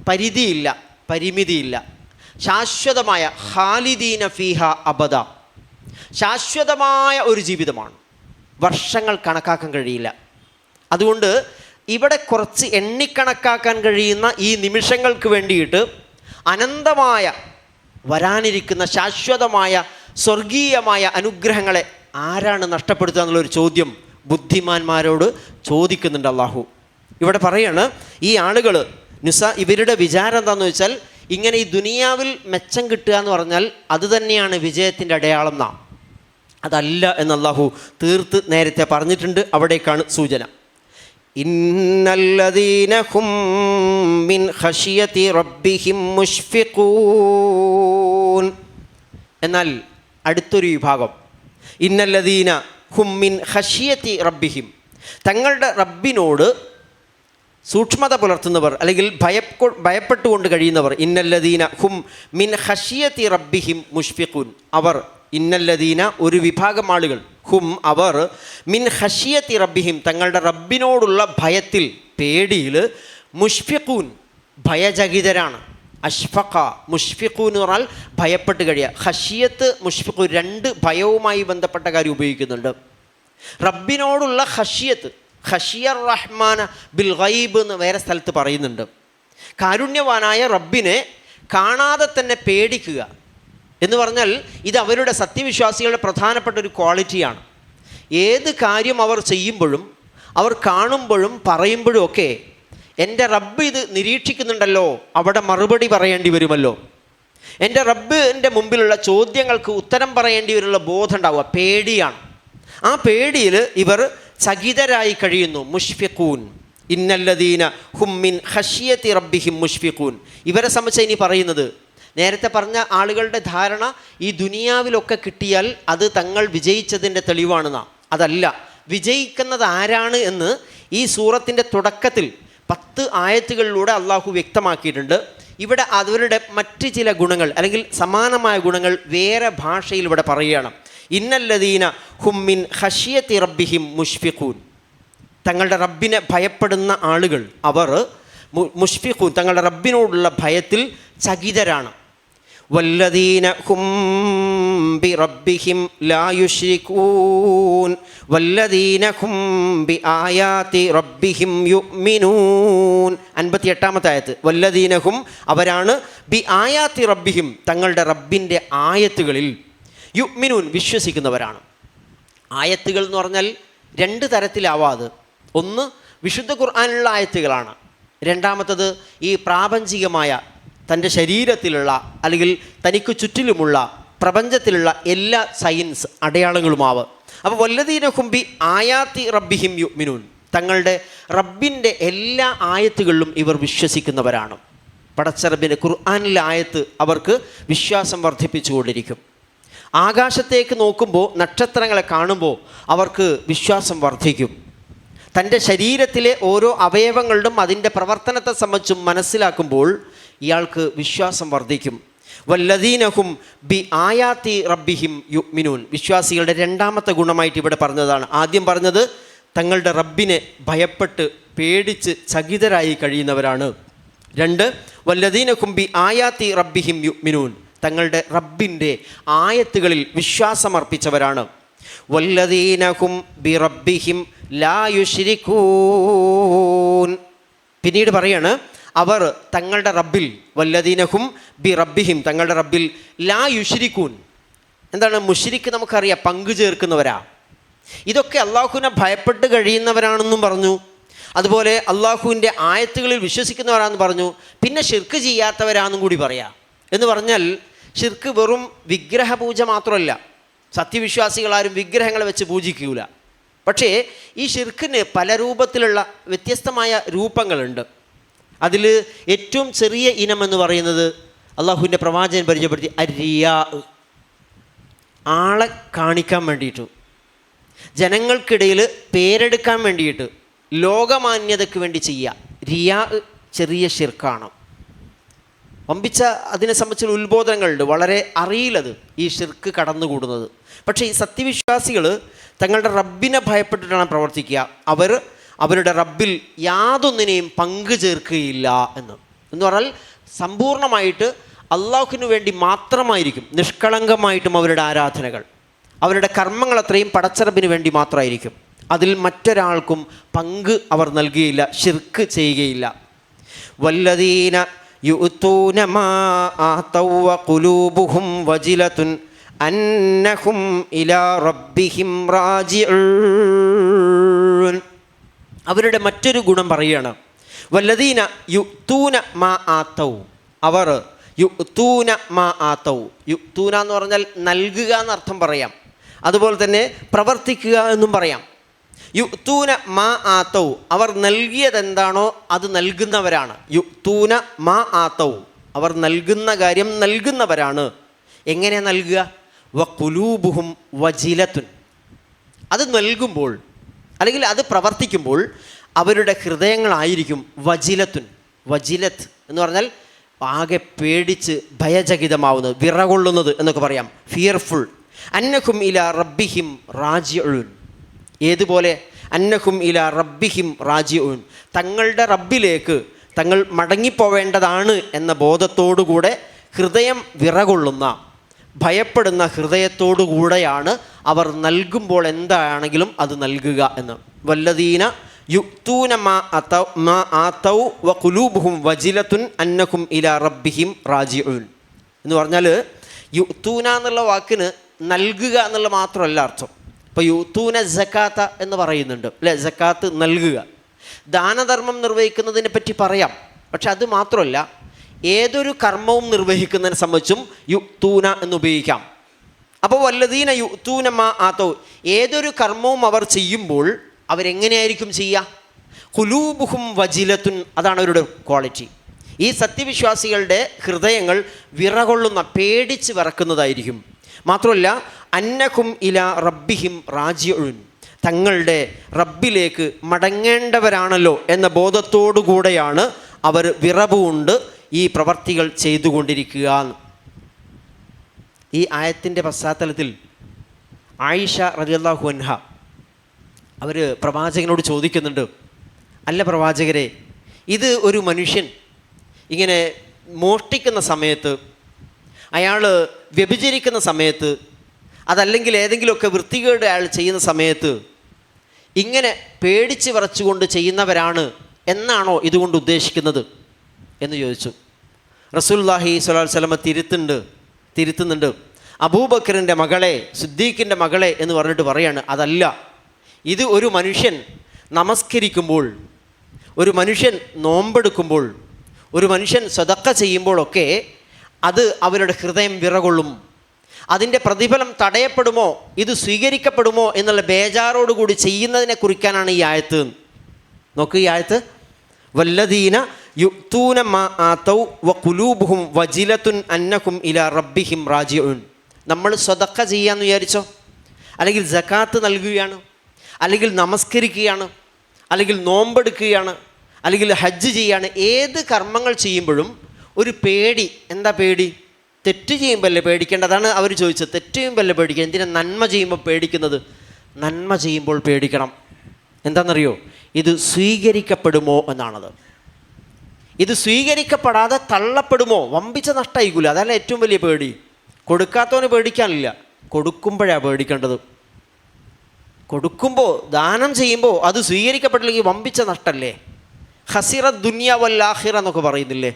പരിധിയില്ല, പരിമിതിയില്ല. ശാശ്വതമായ ഖാലിദീന ഫീഹ അബദ, ശാശ്വതമായ ഒരു ജീവിതമാണ്. വർഷങ്ങൾ കണക്കാക്കാൻ കഴിയില്ല. അതുകൊണ്ട് ഇവിടെ കുറച്ച് എണ്ണിക്കണക്കാക്കാൻ കഴിയുന്ന ഈ നിമിഷങ്ങൾക്ക് വേണ്ടിയിട്ട് അനന്തമായ വരാനിരിക്കുന്ന ശാശ്വതമായ സ്വർഗീയമായ അനുഗ്രഹങ്ങളെ ആരാണ് നഷ്ടപ്പെടുത്തുക എന്നുള്ളൊരു ചോദ്യം ബുദ്ധിമാന്മാരോട് ചോദിക്കുന്നുണ്ട് അള്ളാഹു. ഇവിടെ പറയാണ്, ഈ ആളുകൾ ഇവരുടെ വിചാരം എന്താണെന്ന് വെച്ചാൽ, ഇങ്ങനെ ഈ ദുനിയാവിൽ മെച്ചം കിട്ടുക എന്ന് പറഞ്ഞാൽ അത് തന്നെയാണ് വിജയത്തിൻ്റെ അടയാളം എന്നാണ്. അതല്ല എന്ന് അള്ളാഹു തീർത്ത് നേരത്തെ പറഞ്ഞിട്ടുണ്ട്. അവിടേക്കാണ് സൂചന. ഇന്നല്ലദീന ഹും മിൻ ഖശിയതി റബ്ബിഹിം മുശ്ഫിഖൂൻ. എന്നാൽ അടുത്തൊരു വിഭാഗം, ഇന്നല്ലദീന ഹും മിൻ ഖശിയതി റബ്ബിഹിം, തങ്ങളുടെ റബ്ബിനോട് സൂക്ഷ്മത പുലർത്തുന്നവർ അല്ലെങ്കിൽ ഭയപ്പെട്ടുകൊണ്ട് കഴിയുന്നവർ. ഇന്നല്ലദീന ഹും മിൻ ഖശിയതി റബ്ബിഹിം മുശ്ഫിഖൂൻ. അവർ, ഇന്നല്ലദീന ഒരു വിഭാഗം ആളുകൾ, ഹും അവർ, മിൻ ഖശിയതി റബ്ബിഹിം തങ്ങളുടെ റബ്ബിനോടുള്ള ഭയത്തിൽ, പേടിയിൽ, മുശ്ഫിഖൂൻ ഭയചകിതരാണ്. അഷ്ഫഖ, മുശ്ഫിഖൂൻ എന്ന് പറഞ്ഞാൽ ഭയപ്പെട്ട് കഴിയുക. ഖശിയത്ത്, മുശ്ഫിഖൂൻ രണ്ട് ഭയവുമായി ബന്ധപ്പെട്ട കാര്യം ഉപയോഗിക്കുന്നുണ്ട്. റബ്ബിനോടുള്ള ഖശിയത്ത്, ഖശിയർ റഹ്മാന ബിൽ ഗൈബ് എന്ന് വേറെ സ്ഥലത്ത് പറയുന്നുണ്ട്. കാരുണ്യവാനായ റബ്ബിനെ കാണാതെ തന്നെ പേടിക്കുക എന്ന് പറഞ്ഞാൽ ഇത് അവരുടെ സത്യവിശ്വാസികളുടെ പ്രധാനപ്പെട്ട ഒരു ക്വാളിറ്റിയാണ്. ഏത് കാര്യം അവർ ചെയ്യുമ്പോഴും അവർ കാണുമ്പോഴും പറയുമ്പോഴും ഒക്കെ എൻ്റെ റബ്ബ് ഇത് നിരീക്ഷിക്കുന്നുണ്ടല്ലോ, അവിടെ മറുപടി പറയേണ്ടി വരുമല്ലോ, എൻ്റെ റബ്ബിൻ്റെ മുമ്പിലുള്ള ചോദ്യങ്ങൾക്ക് ഉത്തരം പറയേണ്ടി വരുള്ള ബോധം ഉണ്ടാവുക, പേടിയാണ്. ആ പേടിയിൽ ഇവർ ചകിതരായി കഴിയുന്നു. മുശ്ഫിഖൂൻ, ഇന്നല്ലദീന ഹും മിൻ ഖശിയതി റബ്ബിഹിം മുശ്ഫിഖൂൻ. ഇവരെ സംബന്ധിച്ച് ഇനി പറയുന്നത്, നേരത്തെ പറഞ്ഞ ആളുകളുടെ ധാരണ ഈ ദുനിയാവിലൊക്കെ കിട്ടിയാൽ അത് തങ്ങൾ വിജയിച്ചതിൻ്റെ തെളിവാണെന്നാണ്. അതല്ല, വിജയിക്കുന്നത് ആരാണ് എന്ന് ഈ സൂറത്തിൻ്റെ തുടക്കത്തിൽ 10 ആയത്തുകളിലൂടെ അള്ളാഹു വ്യക്തമാക്കിയിട്ടുണ്ട്. ഇവിടെ അവരുടെ മറ്റ് ചില ഗുണങ്ങൾ അല്ലെങ്കിൽ സമാനമായ ഗുണങ്ങൾ വേറെ ഭാഷയിൽ ഇവിടെ പറയുകയാണ്. ഇന്നല്ലദീന ഹും മിൻ ഖശിയതി റബ്ബിഹിം മുശ്ഫിഖൂൻ, തങ്ങളുടെ റബ്ബിനെ ഭയപ്പെടുന്ന ആളുകൾ, അവർ മുശ്ഫിഖൂൻ തങ്ങളുടെ റബ്ബിനോടുള്ള ഭയത്തിൽ ചകിതരാണ്. വല്ലദീന ഹും ബി റബ്ബിഹിം ലാ യുശ്രികൂൻ വല്ലദീന ഹും ബി ആയാതി റബ്ബിഹിം യുഅ്മിനൂൻ. 58-ാമത്തെ ആയത്ത്. വല്ലദീന ഹും അവരാണ്, ബി ആയാതി റബ്ബിഹിം തങ്ങളുടെ റബ്ബിൻ്റെ ആയത്തുകളിൽ, യുഅ്മിനൂൻ വിശ്വസിക്കുന്നവരാണ്. ആയത്തുകൾ എന്ന് പറഞ്ഞാൽ 2 തരത്തിലാവാതെ, ഒന്ന് വിശുദ്ധ ഖുർആനിലുള്ള ആയത്തുകളാണ്, രണ്ടാമത്തത് ഈ പ്രാപഞ്ചികമായ തൻ്റെ ശരീരത്തിലുള്ള അല്ലെങ്കിൽ തനിക്ക് ചുറ്റിലുമുള്ള പ്രപഞ്ചത്തിലുള്ള എല്ലാ സയൻസ് അടയാളങ്ങളുമാവ്. അപ്പോൾ വല്ലദീന ഹും ബി ആയാതി റബ്ബിഹിം യുഅ്മിനൂൻ തങ്ങളുടെ റബ്ബിൻ്റെ എല്ലാ ആയത്തുകളിലും ഇവർ വിശ്വസിക്കുന്നവരാണ്. പടച്ച റബ്ബിൻ്റെ ഖുർആനിലെ ആയത്ത് അവർക്ക് വിശ്വാസം വർദ്ധിപ്പിച്ചുകൊണ്ടിരിക്കും. ആകാശത്തേക്ക് നോക്കുമ്പോൾ, നക്ഷത്രങ്ങളെ കാണുമ്പോൾ അവർക്ക് വിശ്വാസം വർദ്ധിക്കും. തൻ്റെ ശരീരത്തിലെ ഓരോ അവയവങ്ങളിലും അതിൻ്റെ പ്രവർത്തനത്തെ സംബന്ധിച്ചും മനസ്സിലാക്കുമ്പോൾ ഇയാൾക്ക് വിശ്വാസം വർദ്ധിക്കും. വല്ലദീനഹും ബി ആയാതി റബ്ബിഹിം യുഅ്മിനൂൻ വിശ്വാസികളുടെ 2ാമത്തെ ഗുണമായിട്ട് ഇവിടെ പറഞ്ഞതാണ്. ആദ്യം പറഞ്ഞത് തങ്ങളുടെ റബ്ബിനെ ഭയപ്പെട്ട് പേടിച്ച് ചകിതരായി കഴിയുന്നവരാണ്. 2, വല്ലദീനഹും ബി ആയാതി റബ്ബിഹിം യുഅ്മിനൂൻ തങ്ങളുടെ റബ്ബിൻ്റെ ആയത്തുകളിൽ വിശ്വാസമർപ്പിച്ചവരാണ്. വല്ലദീനഹും ബി റബ്ബിഹിം ലാ യുശ്രികൂൻ. പിന്നീട് പറയാണ്, അവർ തങ്ങളുടെ റബ്ബിൽ, വല്ലദീനഹും ബി റബ്ബിഹിം തങ്ങളുടെ റബ്ബിൽ ലാ യുശ്രികൂൻ. എന്താണ് മുശ്രിക്ക്? നമുക്കറിയാം, പങ്കു ചേർക്കുന്നവരാ. ഇതൊക്കെ അള്ളാഹുവിനെ ഭയപ്പെട്ട് കഴിയുന്നവരാണെന്നും പറഞ്ഞു. അതുപോലെ അള്ളാഹുവിൻ്റെ ആയത്തുകളിൽ വിശ്വസിക്കുന്നവരാണെന്ന് പറഞ്ഞു. പിന്നെ ഷിർക്ക് ചെയ്യാത്തവരാണെന്നും കൂടി പറയാം. എന്ന് പറഞ്ഞാൽ ഷിർക്ക് വെറും വിഗ്രഹ പൂജ മാത്രമല്ല. സത്യവിശ്വാസികളാരും വിഗ്രഹങ്ങളെ വെച്ച് പൂജിക്കൂല. പക്ഷേ ഈ ഷിർക്കിന് പല രൂപത്തിലുള്ള വ്യത്യസ്തമായ രൂപങ്ങളുണ്ട്. അതിൽ ഏറ്റവും ചെറിയ ഇനം എന്ന് പറയുന്നത് അള്ളാഹുവിൻ്റെ പ്രവാചകൻ പരിചയപ്പെടുത്തി അരിയാ, ആളെ കാണിക്കാൻ വേണ്ടിയിട്ടു. ജനങ്ങൾക്കിടയിൽ പേരെടുക്കാൻ വേണ്ടിയിട്ട് ലോകമാന്യതയ്ക്ക് വേണ്ടി ചെയ്യുക. റിയാ ചെറിയ ഷിർക്കാണ്. വമ്പിച്ച അതിനെ സംബന്ധിച്ചുള്ള ഉത്ബോധനങ്ങളുണ്ട്. വളരെ അറിയില്ലത് ഈ ഷിർക്ക് കടന്നുകൂടുന്നത്. പക്ഷേ ഈ സത്യവിശ്വാസികൾ തങ്ങളുടെ റബ്ബിനെ ഭയപ്പെട്ടിട്ടാണ് പ്രവർത്തിക്കുക. അവർ അവരുടെ റബ്ബിൽ യാതൊന്നിനെയും പങ്കു ചേർക്കുകയില്ല എന്ന് പറഞ്ഞാൽ സമ്പൂർണ്ണമായിട്ട് അള്ളാഹുവിന് വേണ്ടി മാത്രമായിരിക്കും നിഷ്കളങ്കമായിട്ടും അവരുടെ ആരാധനകൾ. അവരുടെ കർമ്മങ്ങൾ അത്രയും പടച്ചറബിന് വേണ്ടി മാത്രമായിരിക്കും. അതിൽ മറ്റൊരാൾക്കും പങ്ക് അവർ നൽകുകയില്ല, ഷിർക്ക് ചെയ്യുകയില്ല. വല്ലദീന യുഅ്തൂന മാ ആതൗ വഖുലൂബുഹും വജിലത്തുൻ അന്നഹും ഇലാ റബ്ബിഹിം റാജിഊൻ. അവരുടെ മറ്റൊരു ഗുണം പറയുകയാണ്. വല്ലദീന യുഅ്തൂന മാ ആതൗ, അവർ യുഅ്തൂന മാ ആതൗ. യുഅ്തൂന എന്ന് പറഞ്ഞാൽ നൽകുക എന്നർത്ഥം പറയാം, അതുപോലെ തന്നെ പ്രവർത്തിക്കുക എന്നും പറയാം. യുഅ്തൂന മാ ആതൗ, അവർ നൽകിയതെന്താണോ അത് നൽകുന്നവരാണ്. യുഅ്തൂന മാ ആതൗ, അവർ നൽകുന്ന കാര്യം നൽകുന്നവരാണ്. എങ്ങനെ നൽകുക? വഖുലൂബുഹും വജിലത്തുൻ, അത് നൽകുമ്പോൾ അല്ലെങ്കിൽ അത് പ്രവർത്തിക്കുമ്പോൾ അവരുടെ ഹൃദയങ്ങളായിരിക്കും വജിലത്തുൻ. വജിലത്ത് എന്ന് പറഞ്ഞാൽ ആകെ പേടിച്ച് ഭയചകിതമാവുന്നത്, വിറകൊള്ളുന്നത് എന്നൊക്കെ പറയാം, ഫിയർഫുൾ. അന്നഹും ഇലാ റബ്ബിഹിം റാജിഊൻ. ഏതുപോലെ? അന്നഹും ഇലാ റബ്ബിഹിം റാജിഊൻ, തങ്ങളുടെ റബ്ബിലേക്ക് തങ്ങൾ മടങ്ങിപ്പോവേണ്ടതാണ് എന്ന ബോധത്തോടുകൂടെ ഹൃദയം വിറകൊള്ളുന്ന ഭയപ്പെടുന്ന ഹൃദയത്തോടുകൂടെയാണ് അവർ നൽകുമ്പോൾ എന്താണെങ്കിലും അത് നൽകുക എന്ന്. വല്ലദീന യുഅ്തൂന മാ ആതൗ വഖുലൂബുഹും വജിലത്തുൻ അന്നഹും ഇലാ റബ്ബിഹിം റാജിഊൻ എന്ന് പറഞ്ഞാൽ യുഅ്തൂന എന്നുള്ള വാക്കിന് നൽകുക എന്നുള്ള മാത്രമല്ല അർത്ഥം. ഇപ്പോൾ യുഅ്തൂന സക്കാത്ത എന്ന് പറയുന്നുണ്ട് അല്ലേ? സക്കാത്ത് നൽകുക, ദാനധർമ്മം നിർവഹിക്കുന്നതിനെ പറ്റി പറയാം. പക്ഷെ അത് മാത്രമല്ല, ഏതൊരു കർമ്മവും നിർവഹിക്കുന്നതിനെ സംബന്ധിച്ചും യുഅ്തൂന എന്ന് ഉപയോഗിക്കാം. അപ്പോൾ വല്ലദീന യുഅ്തൂന മാ ആതൗ, ഏതൊരു കർമ്മവും അവർ ചെയ്യുമ്പോൾ അവരെങ്ങനെയായിരിക്കും ചെയ്യുക? ഖുലൂബുഹും വജിലത്തുൻ, അതാണ് അവരുടെ ക്വാളിറ്റി. ഈ സത്യവിശ്വാസികളുടെ ഹൃദയങ്ങൾ വിറകൊള്ളുന്ന, പേടിച്ച് വിറക്കുന്നതായിരിക്കും. മാത്രമല്ല അന്നഹും ഇലാ റബ്ബിഹിം റാജിഊൻ, തങ്ങളുടെ റബ്ബിലേക്ക് മടങ്ങേണ്ടവരാണല്ലോ എന്ന ബോധത്തോടു കൂടെയാണ് അവർ വിറവുകൊണ്ട് ഈ പ്രവർത്തികൾ ചെയ്തുകൊണ്ടിരിക്കുക. ഈ ആയത്തിൻ്റെ പശ്ചാത്തലത്തിൽ ആയിഷ റളിയല്ലാഹു അൻഹ അവർ പ്രവാചകനോട് ചോദിക്കുന്നുണ്ട്, അല്ല പ്രവാചകരെ, ഇത് ഒരു മനുഷ്യൻ ഇങ്ങനെ മോഷ്ടിക്കുന്ന സമയത്ത്, അയാൾ വ്യഭിചരിക്കുന്ന സമയത്ത്, അതല്ലെങ്കിൽ ഏതെങ്കിലുമൊക്കെ വൃത്തികേട് അയാൾ ചെയ്യുന്ന സമയത്ത് ഇങ്ങനെ പേടിച്ച് വിറച്ചുകൊണ്ട് ചെയ്യുന്നവരാണ് എന്നാണോ ഇതുകൊണ്ട് ഉദ്ദേശിക്കുന്നത് എന്ന് ചോദിച്ചു. റസൂലുള്ളാഹി സ്വല്ലല്ലാഹു അലൈഹി വസല്ലം തിരുത്തുന്നുണ്ട്. അബൂബക്കറിൻ്റെ മകളെ, സിദ്ദീഖിൻ്റെ മകളെ എന്ന് പറഞ്ഞിട്ട് പറയാണ്, അതല്ല, ഇത് ഒരു മനുഷ്യൻ നമസ്കരിക്കുമ്പോൾ, ഒരു മനുഷ്യൻ നോമ്പെടുക്കുമ്പോൾ, ഒരു മനുഷ്യൻ സദഖ ചെയ്യുമ്പോഴൊക്കെ അത് അവരുടെ ഹൃദയം വിറകൊള്ളും. അതിൻ്റെ പ്രതിഫലം തടയപ്പെടുമോ, ഇത് സ്വീകരിക്കപ്പെടുമോ എന്നുള്ള ബേജാറോടുകൂടി ചെയ്യുന്നതിനെ കുറിക്കാനാണ് ഈ ആയത്ത്. നോക്ക് ഈ ആയത്ത്, വല്ലദീന യുഅ്തൂന മാ ആതൗ വഖുലൂബുഹും വജിലത്തുൻ അന്നഹും ഇലാ റബ്ബിഹിം റാജിഊൻ. നമ്മൾ സദഖ ചെയ്യാമെന്ന് വിചാരിച്ചോ, അല്ലെങ്കിൽ സകാത്ത് നൽകുകയാണ്, അല്ലെങ്കിൽ നമസ്കരിക്കുകയാണ്, അല്ലെങ്കിൽ നോമ്പെടുക്കുകയാണ്, അല്ലെങ്കിൽ ഹജ്ജ് ചെയ്യുകയാണ്, ഏത് കർമ്മങ്ങൾ ചെയ്യുമ്പോഴും ഒരു പേടി. എന്താ പേടി? തെറ്റ് ചെയ്യുമ്പോൾ അല്ലേ പേടിക്കേണ്ടതാണ് അവർ ചോദിച്ചത്. തെറ്റ് ചെയ്യുമ്പോൾ അല്ലേ പേടിക്കുക, എന്തിനാ നന്മ ചെയ്യുമ്പോൾ പേടിക്കുന്നത്? നന്മ ചെയ്യുമ്പോൾ പേടിക്കണം. എന്താണെന്നറിയോ? ഇത് സ്വീകരിക്കപ്പെടുമോ എന്നാണത്. ഇത് സ്വീകരിക്കപ്പെടാതെ തള്ളപ്പെടുമോ, വമ്പിച്ച നഷ്ടമായിക്കൂല, അതല്ല ഏറ്റവും വലിയ പേടി. കൊടുക്കാത്തവന് പേടിക്കാനില്ല, കൊടുക്കുമ്പോഴാണ് പേടിക്കേണ്ടത്. കൊടുക്കുമ്പോൾ, ദാനം ചെയ്യുമ്പോൾ അത് സ്വീകരിക്കപ്പെട്ടില്ലെങ്കിൽ വമ്പിച്ച നഷ്ടമല്ലേ? ഖസിറ ദുനിയ വൽ ആഖിറ എന്നൊക്കെ പറയുന്നില്ലേ?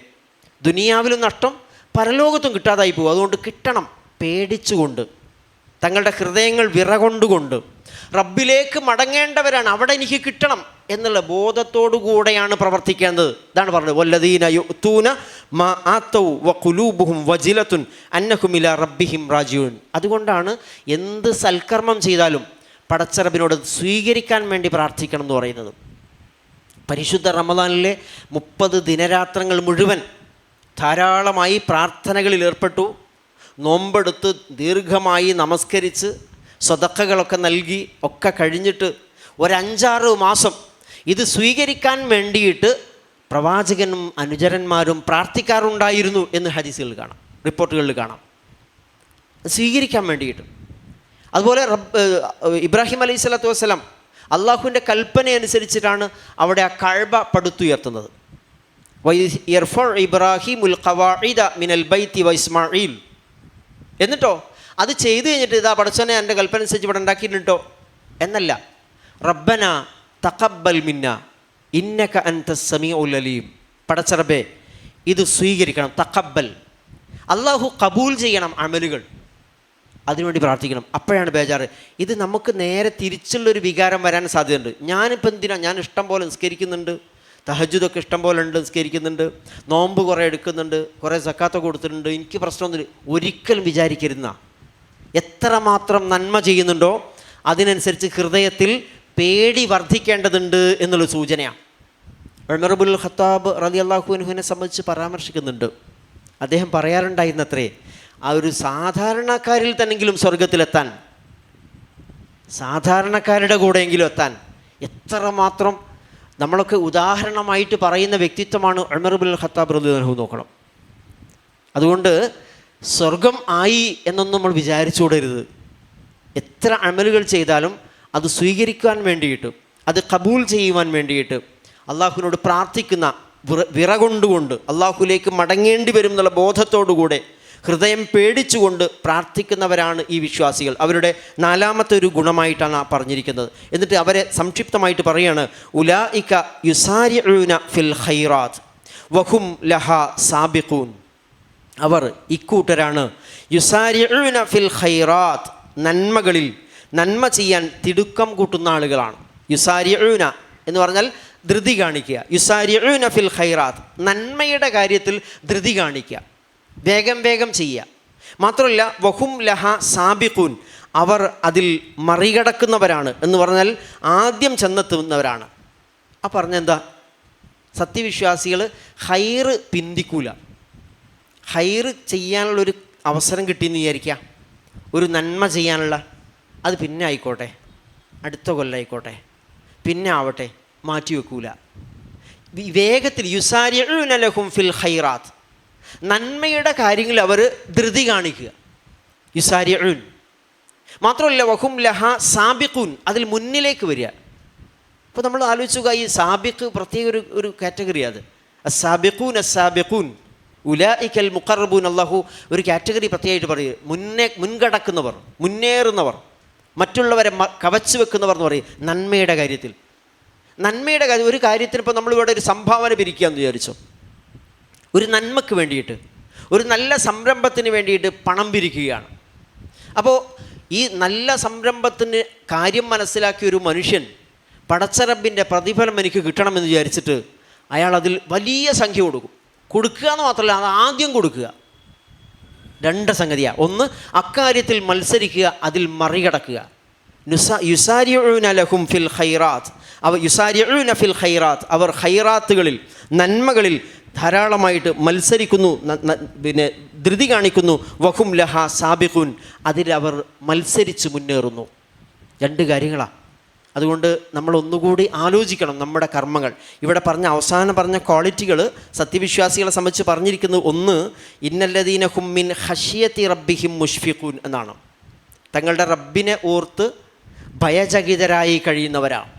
ദുനിയാവിലും നഷ്ടം, പരലോകത്തും കിട്ടാതായി പോകും. അതുകൊണ്ട് കിട്ടണം, പേടിച്ചുകൊണ്ട്, തങ്ങളുടെ ഹൃദയങ്ങൾ വിറകൊണ്ടുകൊണ്ട് റബ്ബിലേക്ക് മടങ്ങേണ്ടവരാണ്, അവിടെ എനിക്ക് കിട്ടണം എന്നുള്ള ബോധത്തോടു കൂടെയാണ് പ്രവർത്തിക്കേണ്ടത്. ഇതാണ് പറഞ്ഞത്, വല്ലദീന യുഅ്തൂന മാ ആതൗ വഖുലൂബുഹും വജിലത്തുൻ അന്നഹും ഇലാ റബ്ബിഹിം റാജിഊൻ. അതുകൊണ്ടാണ് എന്ത് സൽക്കർമ്മം ചെയ്താലും പടച്ചറബിനോട് സ്വീകരിക്കാൻ വേണ്ടി പ്രാർത്ഥിക്കണം എന്ന് പറയുന്നത്. പരിശുദ്ധ റമദാനിലെ 30 ദിനരാത്രങ്ങൾ മുഴുവൻ ധാരാളമായി പ്രാർത്ഥനകളിൽ ഏർപ്പെട്ടു, നോമ്പെടുത്ത് ദീർഘമായി നമസ്കരിച്ച് സ്വതക്കകളൊക്കെ നൽകി ഒക്കെ കഴിഞ്ഞിട്ട് ഒരു 5-6 മാസം ഇത് സ്വീകരിക്കാൻ വേണ്ടിയിട്ട് പ്രവാചകനും അനുചരന്മാരും പ്രാർത്ഥിക്കാറുണ്ടായിരുന്നു എന്ന് ഹദീസുകളിൽ കാണാം, റിപ്പോർട്ടുകളിൽ കാണാം, സ്വീകരിക്കാൻ വേണ്ടിയിട്ട്. അതുപോലെ ഇബ്രാഹിം അലൈഹി സ്വലാത്തു വസ്സലാം അള്ളാഹുവിൻ്റെ കൽപ്പന അനുസരിച്ചിട്ടാണ് അവിടെ ആ കഅബ പടുത്തുയർത്തുന്നത്. ഇബ്രാഹിമുൽ ഖവാഇദ മിനൽ ബൈത്തി വ ഇസ്മാഈൽ. എന്നിട്ടോ അത് ചെയ്തു കഴിഞ്ഞിട്ട് ഇതാ പടച്ചോനെ എൻ്റെ കൽപ്പന അനുസരിച്ച് ഇവിടെ ഉണ്ടാക്കിയിട്ടുണ്ടോ എന്നല്ല, റബ്ബന തഖബ്ബൽ മിന്ന ഇന്നക അൻതസ് സമീഉൽ അലീം. പടച്ചറബേ ഇത് സ്വീകരിക്കണം, തഖബ്ബൽ, അള്ളാഹു കബൂൽ ചെയ്യണം അമലുകൾ, അതിനുവേണ്ടി പ്രാർത്ഥിക്കണം. അപ്പോഴാണ് ബേജാറ്. ഇത് നമുക്ക് നേരെ തിരിച്ചുള്ളൊരു വികാരം വരാൻ സാധ്യതയുണ്ട്. ഞാനിപ്പോൾ എന്തിനാ, ഞാൻ ഇഷ്ടം പോലെ നിസ്കരിക്കുന്നുണ്ട്, തഹജ്ജുദൊക്കെ ഇഷ്ടം പോലെ ഉണ്ട്, നിസ്കരിക്കുന്നുണ്ട്, നോമ്പ് കുറേ എടുക്കുന്നുണ്ട്, കുറേ സക്കാത്തൊക്കെ കൊടുത്തിട്ടുണ്ട്, എനിക്ക് പ്രശ്നമൊന്നുമില്ല. ഒരിക്കലും വിചാരിക്കരുന്ന എത്രമാത്രം നന്മ ചെയ്യുന്നുണ്ടോ അതിനനുസരിച്ച് ഹൃദയത്തിൽ പേടി വർദ്ധിക്കേണ്ടതുണ്ട് എന്നുള്ള സൂചനയാണ്. ഉമർ ഇബ്നുൽ ഖത്താബ് റളിയല്ലാഹു അൻഹുവിനെ സംബന്ധിച്ച് പരാമർശിക്കുന്നുണ്ട്. അദ്ദേഹം പറയാറുണ്ടായിരുന്നത്രേ, ആ ഒരു സാധാരണക്കാരിൽ തന്നെങ്കിലും സ്വർഗത്തിലെത്താൻ, സാധാരണക്കാരുടെ കൂടെയെങ്കിലും എത്താൻ എത്രമാത്രം നമ്മളൊക്കെ ഉദാഹരണമായിട്ട് പറയുന്ന വ്യക്തിത്വമാണ് ഉമർ ഇബ്നുൽ ഖത്താബ് റളിയല്ലാഹു അൻഹു. നോക്കണം. അതുകൊണ്ട് സ്വർഗം ആയി എന്നൊന്നും നമ്മൾ വിചാരിച്ചുകൂടരുത്. എത്ര അമലുകൾ ചെയ്താലും അത് സ്വീകരിക്കാൻ വേണ്ടിയിട്ട്, അത് കബൂൽ ചെയ്യുവാൻ വേണ്ടിയിട്ട് അള്ളാഹുവിനോട് പ്രാർത്ഥിക്കുന്ന വിറകൊണ്ടുകൊണ്ട് അള്ളാഹുലേക്ക് മടങ്ങേണ്ടി വരും എന്നുള്ള ബോധത്തോടുകൂടെ ഹൃദയം പേടിച്ചുകൊണ്ട് പ്രാർത്ഥിക്കുന്നവരാണ് ഈ വിശ്വാസികൾ. അവരുടെ 4ാമത്തെ ഒരു ഗുണമായിട്ടാണ് പറഞ്ഞിരിക്കുന്നത്. എന്നിട്ട് അവരെ സംക്ഷിപ്തമായിട്ട് പറയാണ്, ഉലായിക യുസാരിഊന ഫിൽ ഖൈറാത്ത് വഹും ലഹാ സാബിഖൂൻ. അവർ ഇക്കൂട്ടരാണ് യുസാരിഊന ഫിൽ ഖൈറാത്ത്, നന്മകളിൽ നന്മ ചെയ്യാൻ തിടുക്കം കൂട്ടുന്ന ആളുകളാണ്. യുസാരിഊന എന്ന് പറഞ്ഞാൽ ധൃതി കാണിക്കുക. യുസാരിഊന ഫിൽ ഖൈറാത്ത്, നന്മയുടെ കാര്യത്തിൽ ധൃതി കാണിക്കുക, വേഗം വേഗം ചെയ്യുക. മാത്രമല്ല വഹും ലഹ സാബിഖൂൻ, അവർ അതിൽ മറികടക്കുന്നവരാണ് എന്ന് പറഞ്ഞാൽ ആദ്യം ചെന്നെത്തുന്നവരാണ്. ആ പറഞ്ഞെന്താ, സത്യവിശ്വാസികൾ ഹൈറ് പിന്തിക്കൂല. ഹൈറ് ചെയ്യാനുള്ളൊരു അവസരം കിട്ടിയെന്ന് വിചാരിക്കുക, ഒരു നന്മ ചെയ്യാനുള്ള, അത് പിന്നെ ആയിക്കോട്ടെ, അടുത്ത കൊല്ലമായിക്കോട്ടെ, പിന്നെ ആവട്ടെ, മാറ്റി വെക്കൂല. വേഗത്തിൽ യുസാരിഊന ലഹും ഫിൽ ഖൈറാത്ത്, നന്മയുടെ കാര്യങ്ങളിൽ അവർ ധൃതി കാണിക്കുക. യുസാരിഊൻ. മാത്രമല്ല വഹും ലഹ സാബിഖൂൻ, അതിൽ മുന്നിലേക്ക് വരിക. അപ്പോൾ നമ്മൾ ആലോചിക്കുക, ഈ സാബിഖ് പ്രത്യേക ഒരു കാറ്റഗറി, അത് അസ്സാബിഖൂൻ അസ്സാബിഖൂൻ ഉലായിക്കൽ മുഖറബൂൻ. അല്ലാഹു ഒരു കാറ്റഗറി പ്രത്യേകമായിട്ട് പറയും, മുൻകടക്കുന്നവർ, മുന്നേറുന്നവർ, മറ്റുള്ളവരെ കവച്ചു വെക്കുന്നവർ എന്ന് പറയും. നന്മയുടെ കാര്യത്തിൽ, നന്മയുടെ കാര്യം, ഒരു കാര്യത്തിന് ഇപ്പോൾ നമ്മളിവിടെ ഒരു സംഭാവന പിരിക്കുകയെന്ന് വിചാരിച്ചോ, ഒരു നന്മയ്ക്ക് വേണ്ടിയിട്ട്, ഒരു നല്ല സംരംഭത്തിന് വേണ്ടിയിട്ട് പണം പിരിക്കുകയാണ്. അപ്പോൾ ഈ നല്ല സംരംഭത്തിന് കാര്യം മനസ്സിലാക്കിയ ഒരു മനുഷ്യൻ പടച്ചറബിൻ്റെ പ്രതിഫലം എനിക്ക് കിട്ടണമെന്ന് വിചാരിച്ചിട്ട് അയാൾ അതിൽ വലിയ സംഖ്യ കൊടുക്കുക എന്ന് മാത്രമല്ല, അത് ആദ്യം കൊടുക്കുക. 2 സംഗതിയാണ്. ഒന്ന്, അക്കാര്യത്തിൽ മത്സരിക്കുക, അതിൽ മറികടക്കുക. യുസാരിഊന ലഹും ഫിൽ ഖൈറാത്ത്, അവർ യുസാരിഊന ഫിൽ ഖൈറാത്ത്, അവർ ഖൈറാത്തുകളിൽ, നന്മകളിൽ ധാരാളമായിട്ട് മത്സരിക്കുന്നു, പിന്നെ ധൃതി കാണിക്കുന്നു. വഹും ലഹ സാബിഖൂൻ, അതിലവർ മത്സരിച്ച് മുന്നേറുന്നു. 2 കാര്യങ്ങളാണ്. അതുകൊണ്ട് നമ്മൾ ഒന്നുകൂടി ആലോചിക്കണം നമ്മുടെ കർമ്മങ്ങൾ. ഇവിടെ അവസാനം പറഞ്ഞ ക്വാളിറ്റികൾ സത്യവിശ്വാസികളെ സംബന്ധിച്ച് പറഞ്ഞിരിക്കുന്നത്, ഒന്ന്, ഇന്നല്ലദീന ഹും മിൻ ഖശിയത്തി റബ്ബിഹിം മുഷ്ഫിഖൂൻ എന്നാണ്. തങ്ങളുടെ റബ്ബിനെ ഓർത്ത് ഭയചകിതരായി കഴിയുന്നവരാണ്.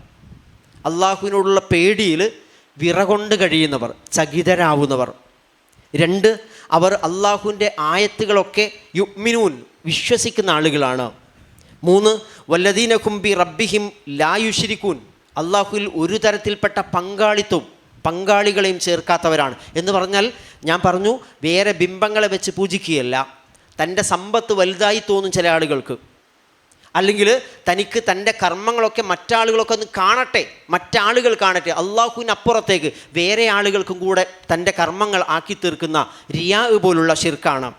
അള്ളാഹുവിനോടുള്ള പേടിയിൽ വിറകൊണ്ട് കഴിയുന്നവർ, ചകിതരാവുന്നവർ. 2, അവർ അള്ളാഹുവിൻ്റെ ആയത്തുകളൊക്കെ യുഅ്മിനൂൻ, വിശ്വസിക്കുന്ന ആളുകളാണ്. 3, വല്ലദീന ഹും ബി റബ്ബിഹിം ലാ യുശ്രികൂൻ, അള്ളാഹുവിൽ ഒരു തരത്തിൽപ്പെട്ട പങ്കാളികളെയും ചേർക്കാത്തവരാണ്. എന്ന് പറഞ്ഞാൽ, ഞാൻ പറഞ്ഞു, വേറെ ബിംബങ്ങളെ വെച്ച് പൂജിക്കുകയല്ല. തൻ്റെ സമ്പത്ത് വലുതായി തോന്നും ചില ആളുകൾക്ക്, അല്ലെങ്കിൽ തനിക്ക് തൻ്റെ കർമ്മങ്ങളൊക്കെ മറ്റാളുകളൊക്കെ ഒന്ന് കാണട്ടെ, മറ്റാളുകൾ കാണട്ടെ, അള്ളാഹുവിനപ്പുറത്തേക്ക് വേറെ ആളുകൾക്കും കൂടെ തൻ്റെ കർമ്മങ്ങൾ ആക്കി തീർക്കുന്ന റിയാ പോലുള്ള ശിർക്കാണ്.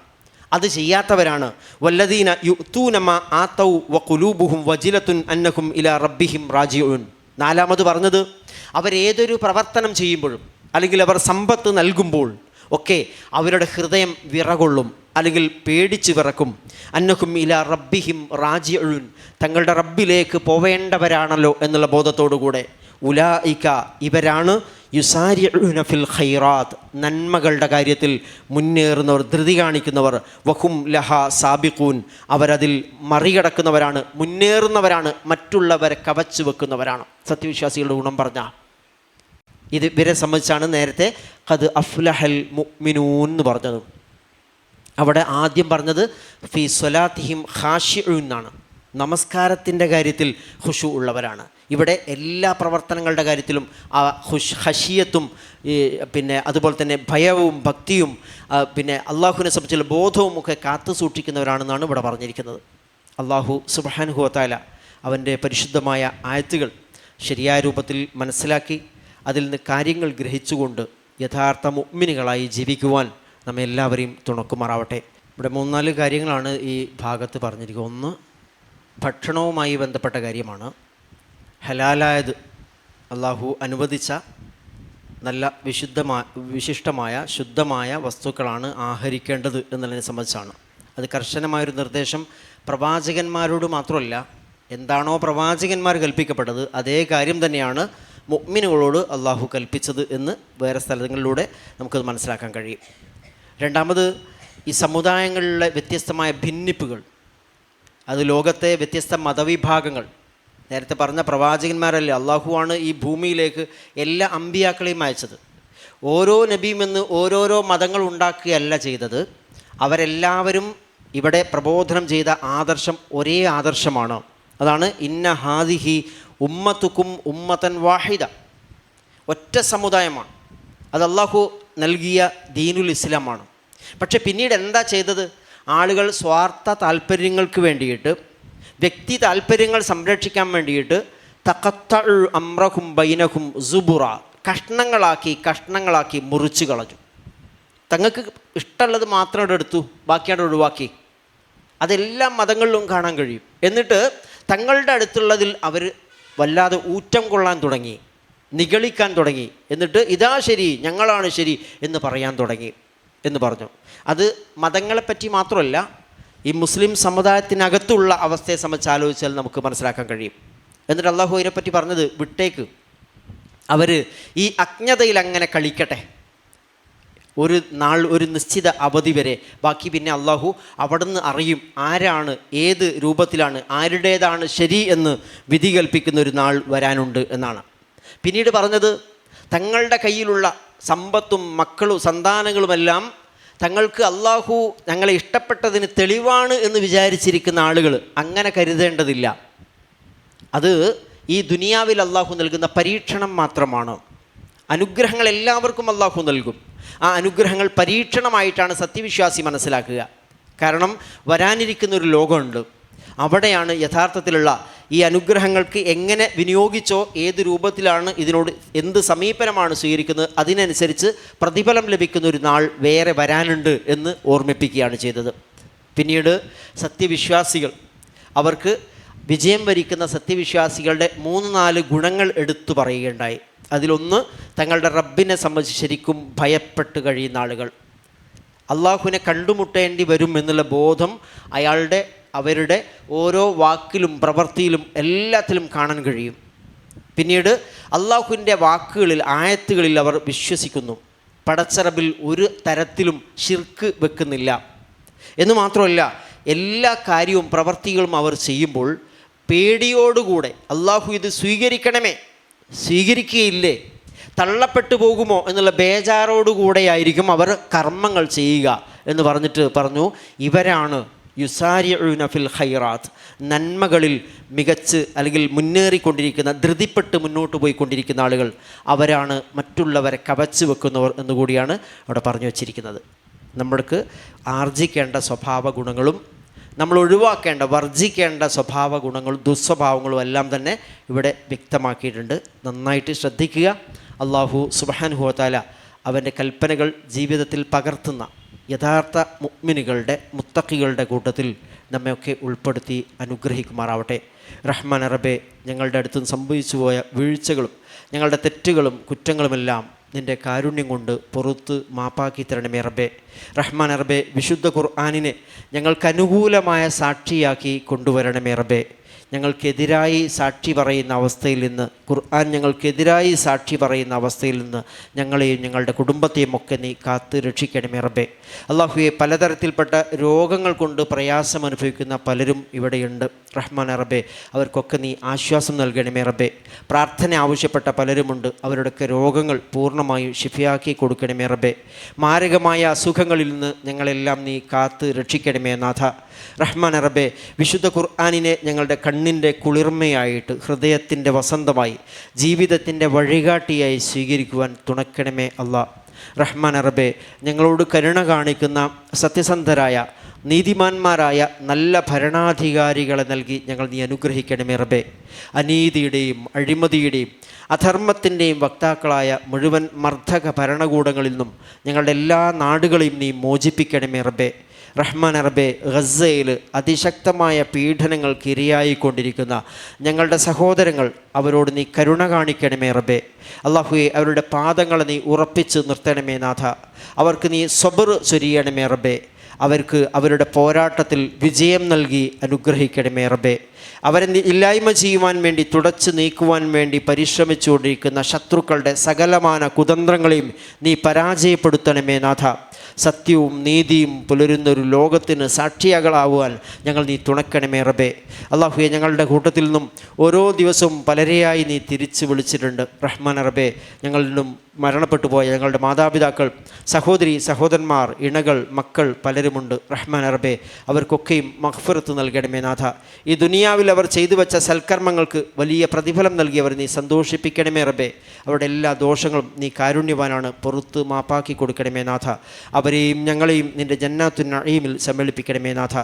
അത് ചെയ്യാത്തവരാണ്. വല്ലദീന യുഅ്തൂന മാ ആതൗ വഖുലൂബുഹും വജിലത്തുൻ അന്നഹും ഇലാ റബ്ബിഹിം റാജിഊൻ. 4ാമത് പറഞ്ഞത്, അവരേതൊരു പ്രവർത്തനം ചെയ്യുമ്പോഴും അല്ലെങ്കിൽ അവർ സമ്പത്ത് നൽകുമ്പോൾ ഒക്കെ അവരുടെ ഹൃദയം വിറകൊള്ളും, അല്ലെങ്കിൽ പേടിച്ചു വിറക്കും. അന്നഹും ഇലാ റബ്ബിഹിം റാജിഊൻ, തങ്ങളുടെ റബ്ബിലേക്ക് പോവേണ്ടവരാണല്ലോ എന്നുള്ള ബോധത്തോടുകൂടെ. ഉലായിക, ഇവരാണ് യുസാരിഊന ഫിൽ ഖൈറാത്ത്, നന്മകളുടെ കാര്യത്തിൽ മുന്നേറുന്നവർ, ധൃതി കാണിക്കുന്നവർ. വഹും ലഹ സാബിഖൂൻ, അവരതിൽ മറികടക്കുന്നവരാണ്, മുന്നേറുന്നവരാണ്, മറ്റുള്ളവരെ കവച്ചു വെക്കുന്നവരാണ്. സത്യവിശ്വാസികളുടെ ഗുണം പറഞ്ഞ ഇത് ഇവരെ സംബന്ധിച്ചാണ് നേരത്തെ ഖദ് അഫ്ലഹൽ മുഅ്മിനൂൻ എന്ന് പറഞ്ഞത്. അവിടെ ആദ്യം പറഞ്ഞത് ഫീ സ്വലാത്തിഹിം ഖാശിഊൻ എന്നാണ്. നമസ്കാരത്തിൻ്റെ കാര്യത്തിൽ ഖുശൂ ഉള്ളവരാണ്. ഇവിടെ എല്ലാ പ്രവർത്തനങ്ങളുടെ കാര്യത്തിലും ആ ഖശിയത്തും പിന്നെ അതുപോലെ തന്നെ ഭയവും ഭക്തിയും പിന്നെ അള്ളാഹുവിനെ സംബന്ധിച്ചുള്ള ബോധവും ഒക്കെ കാത്തു സൂക്ഷിക്കുന്നവരാണെന്നാണ് ഇവിടെ പറഞ്ഞിരിക്കുന്നത്. അള്ളാഹു സുബ്ഹാനഹു വ തആല അവൻ്റെ പരിശുദ്ധമായ ആയത്തുകൾ ശരിയായ രൂപത്തിൽ മനസ്സിലാക്കി അതിൽ നിന്ന് കാര്യങ്ങൾ ഗ്രഹിച്ചുകൊണ്ട് യഥാർത്ഥ മുഅ്മിനുകളായി ജീവിക്കുവാൻ നമ്മെ എല്ലാവരെയും തുണക്കുമാറാവട്ടെ. ഇവിടെ 3-4 കാര്യങ്ങളാണ് ഈ ഭാഗത്ത് പറഞ്ഞിരിക്കുന്നത്. ഒന്ന്, ഭക്ഷണവുമായി ബന്ധപ്പെട്ട കാര്യമാണ്. ഹലാലായത് അള്ളാഹു അനുവദിച്ച നല്ല വിശിഷ്ടമായ ശുദ്ധമായ വസ്തുക്കളാണ് ആഹരിക്കേണ്ടത് എന്നുള്ളതിനെ സംബന്ധിച്ചാണ്. അത് കർശനമായൊരു നിർദ്ദേശം പ്രവാചകന്മാരോട് മാത്രമല്ല, എന്താണോ പ്രവാചകന്മാർ കൽപ്പിക്കപ്പെട്ടത് അതേ കാര്യം തന്നെയാണ് മുഅ്മിനുകളോട് അള്ളാഹു കൽപ്പിച്ചത് എന്ന് വേറെ സ്ഥലങ്ങളിലൂടെ നമുക്കത് മനസ്സിലാക്കാൻ കഴിയും. രണ്ടാമത്, ഈ സമുദായങ്ങളിലെ വ്യത്യസ്തമായ ഭിന്നിപ്പുകൾ, അത് ലോകത്തെ വ്യത്യസ്ത മതവിഭാഗങ്ങൾ, നേരത്തെ പറഞ്ഞ പ്രവാചകന്മാരല്ലേ, അള്ളാഹുവാണ് ഈ ഭൂമിയിലേക്ക് എല്ലാ അമ്പിയാക്കളെയും അയച്ചത്. ഓരോ നബിയും എന്ന് ഓരോരോ മതങ്ങൾ ഉണ്ടാക്കുകയല്ല ചെയ്തത്. അവരെല്ലാവരും ഇവിടെ പ്രബോധനം ചെയ്ത ആദർശം ഒരേ ആദർശമാണ്. അതാണ് ഇന്ന ഹാദിഹി ഉമ്മത്തുക്കും ഉമ്മത്തൻ വാഹിദ, ഒറ്റ സമുദായമാണ്. അത് അള്ളാഹു നൽകിയ ദീനുൽ ഇസ്ലാമാണ്. പക്ഷെ പിന്നീട് എന്താ ചെയ്തത്? ആളുകൾ സ്വാർത്ഥ താല്പര്യങ്ങൾക്ക് വേണ്ടിയിട്ട്, വ്യക്തി താല്പര്യങ്ങൾ സംരക്ഷിക്കാൻ വേണ്ടിയിട്ട് തഖത്തഉ അംറഹും ബൈനഹും സുബുറ, കഷ്ണങ്ങളാക്കി മുറിച്ച് കളഞ്ഞു. തങ്ങൾക്ക് ഇഷ്ടമുള്ളത് മാത്രം അവിടെ എടുത്തു, ബാക്കിയാണ് ഒഴിവാക്കി. അതെല്ലാ മതങ്ങളിലും കാണാൻ കഴിയും. എന്നിട്ട് തങ്ങളുടെ അടുത്തുള്ളതിൽ അവർ വല്ലാതെ ഊറ്റം കൊള്ളാൻ തുടങ്ങി, നിഗളിക്കാൻ തുടങ്ങി. എന്നിട്ട് ഇതാ ശരി, ഞങ്ങളാണ് ശരി എന്ന് പറയാൻ തുടങ്ങി എന്ന് പറഞ്ഞു. അത് മതങ്ങളെപ്പറ്റി മാത്രമല്ല, ഈ മുസ്ലിം സമുദായത്തിനകത്തുള്ള അവസ്ഥയെ സംബന്ധിച്ച് ആലോചിച്ചാൽ നമുക്ക് മനസ്സിലാക്കാൻ കഴിയും. എന്നിട്ട് അള്ളാഹു അതിനെപ്പറ്റി പറഞ്ഞത്, വിട്ടേക്ക്, അവർ ഈ അജ്ഞതയിൽ അങ്ങനെ കളിക്കട്ടെ, ഒരു നാൾ, ഒരു നിശ്ചിത അവധി വരെ. ബാക്കി പിന്നെ അള്ളാഹു അവിടുന്ന് അറിയും ആരാണ്, ഏത് രൂപത്തിലാണ്, ആരുടേതാണ് ശരി എന്ന് വിധി കൽപ്പിക്കുന്ന ഒരു നാൾ വരാനുണ്ട് എന്നാണ്. പിന്നീട് പറഞ്ഞത്, തങ്ങളുടെ കയ്യിലുള്ള സമ്പത്തും മക്കളും സന്താനങ്ങളുമെല്ലാം തങ്ങൾക്ക് അള്ളാഹു ഞങ്ങളെ ഇഷ്ടപ്പെട്ടതിന് തെളിവാണ് എന്ന് വിചാരിച്ചിരിക്കുന്ന ആളുകൾ അങ്ങനെ കരുതേണ്ടതില്ല. അത് ഈ ദുനിയാവിൽ അള്ളാഹു നൽകുന്ന പരീക്ഷണം മാത്രമാണ്. അനുഗ്രഹങ്ങൾ എല്ലാവർക്കും അള്ളാഹു നൽകും. ആ അനുഗ്രഹങ്ങൾ പരീക്ഷണമായിട്ടാണ് സത്യവിശ്വാസി മനസ്സിലാക്കുക. കാരണം വരാനിരിക്കുന്നൊരു ലോകമുണ്ട്. അവിടെയാണ് യഥാർത്ഥത്തിലുള്ള ഈ അനുഗ്രഹങ്ങൾക്ക് എങ്ങനെ വിനിയോഗിച്ചോ, ഏത് രൂപത്തിലാണ്, ഇതിനോട് എന്ത് സമീപനമാണ് സ്വീകരിക്കുന്നത്, അതിനനുസരിച്ച് പ്രതിഫലം ലഭിക്കുന്ന ഒരു നാൾ വേറെ വരാനുണ്ട് എന്ന് ഓർമ്മിപ്പിക്കുകയാണ് ചെയ്തത്. പിന്നീട് സത്യവിശ്വാസികൾ, അവർക്ക് വിജയം വരിക്കുന്ന സത്യവിശ്വാസികളുടെ 3-4 ഗുണങ്ങൾ എടുത്തു പറയുകയുണ്ടായി. അതിലൊന്ന്, തങ്ങളുടെ റബ്ബിനെ സംബന്ധിച്ച് ശരിക്കും ഭയപ്പെട്ട് കഴിയുന്ന ആളുകൾ. അള്ളാഹുവിനെ കണ്ടുമുട്ടേണ്ടി വരും എന്നുള്ള ബോധം അവരുടെ ഓരോ വാക്കിലും പ്രവൃത്തിയിലും എല്ലാത്തിലും കാണാൻ കഴിയും. പിന്നീട് അള്ളാഹുവിൻ്റെ വാക്കുകളിൽ, ആയത്തുകളിൽ അവർ വിശ്വസിക്കുന്നു. പടച്ച റബ്ബിൽ ഒരു തരത്തിലും ശിർക്ക് വെക്കുന്നില്ല എന്ന് മാത്രമല്ല, എല്ലാ കാര്യവും പ്രവൃത്തികളും അവർ ചെയ്യുമ്പോൾ പേടിയോടുകൂടെ, അള്ളാഹു ഇത് സ്വീകരിക്കുകയില്ലേ, തള്ളപ്പെട്ടു പോകുമോ എന്നുള്ള ബേജാറോടുകൂടെയായിരിക്കും അവർ കർമ്മങ്ങൾ ചെയ്യുക എന്ന് പറഞ്ഞു. ഇവരാണ് യുസാരിഊന ഫിൽ ഖൈറാത്ത്, നന്മകളിൽ മികച്ച് അല്ലെങ്കിൽ മുന്നേറിക്കൊണ്ടിരിക്കുന്ന, ധൃതിപ്പെട്ട് മുന്നോട്ട് പോയിക്കൊണ്ടിരിക്കുന്ന ആളുകൾ. അവരാണ് മറ്റുള്ളവരെ കവച്ച് വെക്കുന്നവർ എന്നുകൂടിയാണ് അവിടെ പറഞ്ഞു വച്ചിരിക്കുന്നത്. നമ്മൾക്ക് ആർജിക്കേണ്ട സ്വഭാവ ഗുണങ്ങളും നമ്മൾ ഒഴിവാക്കേണ്ട, വർജിക്കേണ്ട സ്വഭാവ ഗുണങ്ങളും ദുസ്വഭാവങ്ങളും എല്ലാം തന്നെ ഇവിടെ വ്യക്തമാക്കിയിട്ടുണ്ട്. നന്നായിട്ട് ശ്രദ്ധിക്കുക. അള്ളാഹു സുബ്ഹാനഹു വ തആല അവൻ്റെ കൽപ്പനകൾ ജീവിതത്തിൽ പകർത്തുന്ന യഥാർത്ഥ മുഅ്മിനുകളുടെ, മുത്തഖികളുടെ കൂട്ടത്തിൽ നമ്മയൊക്കെ ഉൾപ്പെടുത്തി അനുഗ്രഹിക്കുമാറാവട്ടെ. റഹ്മാൻ റബ്ബേ, ഞങ്ങളുടെ അടുത്ത് സംഭവിച്ചു പോയ വീഴ്ചകളും ഞങ്ങളുടെ തെറ്റുകളും കുറ്റങ്ങളുമെല്ലാം നിൻ്റെ കാരുണ്യം കൊണ്ട് പുറത്ത് മാപ്പാക്കി തരണമേ റബ്ബേ. റഹ്മാൻ റബ്ബേ, വിശുദ്ധ ഖുർആനിനെ ഞങ്ങൾക്ക് അനുകൂലമായ സാക്ഷിയാക്കി കൊണ്ടുവരണമേ റബ്ബേ. ഞങ്ങൾക്കെതിരായി സാക്ഷി പറയുന്ന അവസ്ഥയിൽ നിന്ന്, ഖുർആൻ ഞങ്ങൾക്കെതിരായി സാക്ഷി പറയുന്ന അവസ്ഥയിൽ നിന്ന് ഞങ്ങളെയും ഞങ്ങളുടെ കുടുംബത്തെയും ഒക്കെ നീ കാത്ത് രക്ഷിക്കണമേ റബ്ബേ. അല്ലാഹുവേ, പലതരത്തിൽപ്പെട്ട രോഗങ്ങൾ കൊണ്ട് പ്രയാസം അനുഭവിക്കുന്ന പലരും ഇവിടെയുണ്ട്. റഹ്മാൻ റബ്ബേ, അവർക്കൊക്കെ നീ ആശ്വാസം നൽകണമേ റബ്ബേ. പ്രാർത്ഥന ആവശ്യപ്പെട്ട പലരുമുണ്ട്. അവരുടെയൊക്കെ രോഗങ്ങൾ പൂർണ്ണമായും ശിഫയാക്കി കൊടുക്കണമേ റബ്ബേ. മാരകമായ അസുഖങ്ങളിൽ നിന്ന് ഞങ്ങളെല്ലാം നീ കാത്ത് രക്ഷിക്കണമേ നാഥ. റഹ്മാൻ റബ്ബേ, വിശുദ്ധ ഖുർആനിനെ ഞങ്ങളുടെ കണ്ണിൻ്റെ കുളിർമയായിട്ട്, ഹൃദയത്തിൻ്റെ വസന്തമായി, ജീവിതത്തിൻ്റെ വഴികാട്ടിയായി സ്വീകരിക്കുവാൻ തുണക്കണമേ അല്ലാ. റഹ്മാൻ റബ്ബേ, ഞങ്ങളോട് കരുണ കാണിക്കുന്ന സത്യസന്ധരായ നീതിമാന്മാരായ നല്ല ഭരണാധികാരികളെ നൽകി ഞങ്ങൾ നീ അനുഗ്രഹിക്കണമേ റബ്ബേ. അനീതിയുടെയും അഴിമതിയുടെയും അധർമ്മത്തിൻ്റെയും വക്താക്കളായ മുഴുവൻ മർദ്ദക ഭരണകൂടങ്ങളിൽ നിന്നും ഞങ്ങളുടെ എല്ലാ നാടുകളെയും നീ മോചിപ്പിക്കണമേ റബ്ബേ. റഹ്മാൻ റബ്ബേ, ഗസയിൽ അതിശക്തമായ പീഡനങ്ങൾക്ക് ഇരയായിക്കൊണ്ടിരിക്കുന്ന ഞങ്ങളുടെ സഹോദരങ്ങൾ, അവരോട് നീ കരുണ കാണിക്കണമേ റബ്ബേ. അല്ലാഹുവേ, അവരുടെ പാദങ്ങളെ നീ ഉറപ്പിച്ച് നിർത്തണമേ നാഥ. അവർക്ക് നീ സബർ ചൊരിയണമേ റബ്ബേ. അവർക്ക് അവരുടെ പോരാട്ടത്തിൽ വിജയം നൽകി അനുഗ്രഹിക്കണമേ റബ്ബേ. അവരെ ഇല്ലായ്മ ചെയ്യുവാൻ വേണ്ടി, തുടച്ചു നീക്കുവാൻ വേണ്ടി പരിശ്രമിച്ചുകൊണ്ടിരിക്കുന്ന ശത്രുക്കളുടെ സകലമാന കുതന്ത്രങ്ങളെയും നീ പരാജയപ്പെടുത്തണമേ നാഥ. സത്യവും നീതിയും പുലരുന്നൊരു ലോകത്തിന് സാക്ഷിയാകളാവുവാൻ ഞങ്ങൾ നീ തുണക്കണമേ റബ്ബേ. അല്ലാഹുവേ, ഞങ്ങളുടെ കൂട്ടത്തിൽ നിന്നും ഓരോ ദിവസവും പലരെയായി നീ തിരിച്ചു വിളിച്ചിട്ടുണ്ട്. റഹ്മാൻ റബ്ബേ, ഞങ്ങളിൽ നിന്നും മരണപ്പെട്ടു പോയ ഞങ്ങളുടെ മാതാപിതാക്കൾ, സഹോദരി സഹോദരന്മാർ, ഇണകൾ, മക്കൾ പലരുമുണ്ട്. റഹ്മാൻ റബ്ബേ, അവർക്കൊക്കെയും മഗ്ഫിറത്ത് നൽകണമേ നാഥ. ഈ ദുനിയാവിൽ അവർ ചെയ്തു വെച്ച സൽക്കർമ്മങ്ങൾക്ക് വലിയ പ്രതിഫലം നൽകിയവർ നീ സന്തോഷിപ്പിക്കണമേ റബ്ബേ. അവരുടെ എല്ലാ ദോഷങ്ങളും നീ കാരുണ്യവാനാണ്, പുറത്ത് മാപ്പാക്കി കൊടുക്കണമേ നാഥ. അവരെയും ഞങ്ങളെയും നിൻ്റെ ജന്നാത്തുൻ നഈമിൽ സമ്മേളിപ്പിക്കണമേ നാഥ.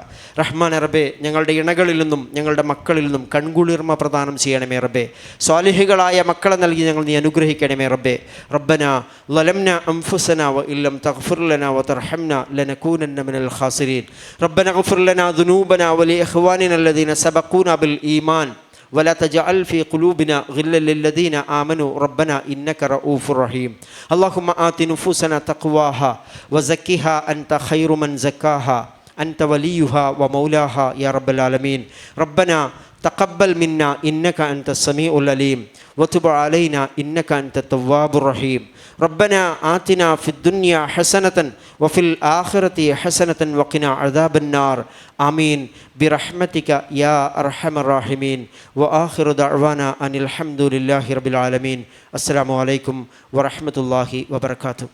റഹ്മാൻ റബ്ബേ, ഞങ്ങളുടെ ഇണകളിൽ നിന്നും ഞങ്ങളുടെ മക്കളിൽ നിന്നും കൺകുളിർമ പ്രദാനം ചെയ്യണമേ റബ്ബേ. സ്വാലിഹികളായ മക്കളെ നൽകി ഞങ്ങൾ നീ അനുഗ്രഹിക്കണമേ റബ്ബേ. ربنا ظلمنا أنفسنا وإن لم تغفر لنا وترحمنا لنكونن من الخاسرين ربنا اغفر لنا ذنوبنا ولإخواننا الذين سبقونا بالإيمان ولا تجعل في قلوبنا غلا للذين آمنوا ربنا إنك رؤوف رحيم اللهم آت نفوسنا تقواها وزكها أنت خير من زكاها أنت وليها ومولاها يا رب العالمين ربنا تقبل منا إنك أنت السميع العليم وتب علينا إنك أنت التواب الرحيم ربنا آتنا في الدنيا حسنة وفي الآخرة حسنة وقنا عذاب النار آمين برحمتك يا أرحم الراحمين وآخر دعوانا أن الحمد لله رب العالمين السلام عليكم ورحمة الله وبركاته.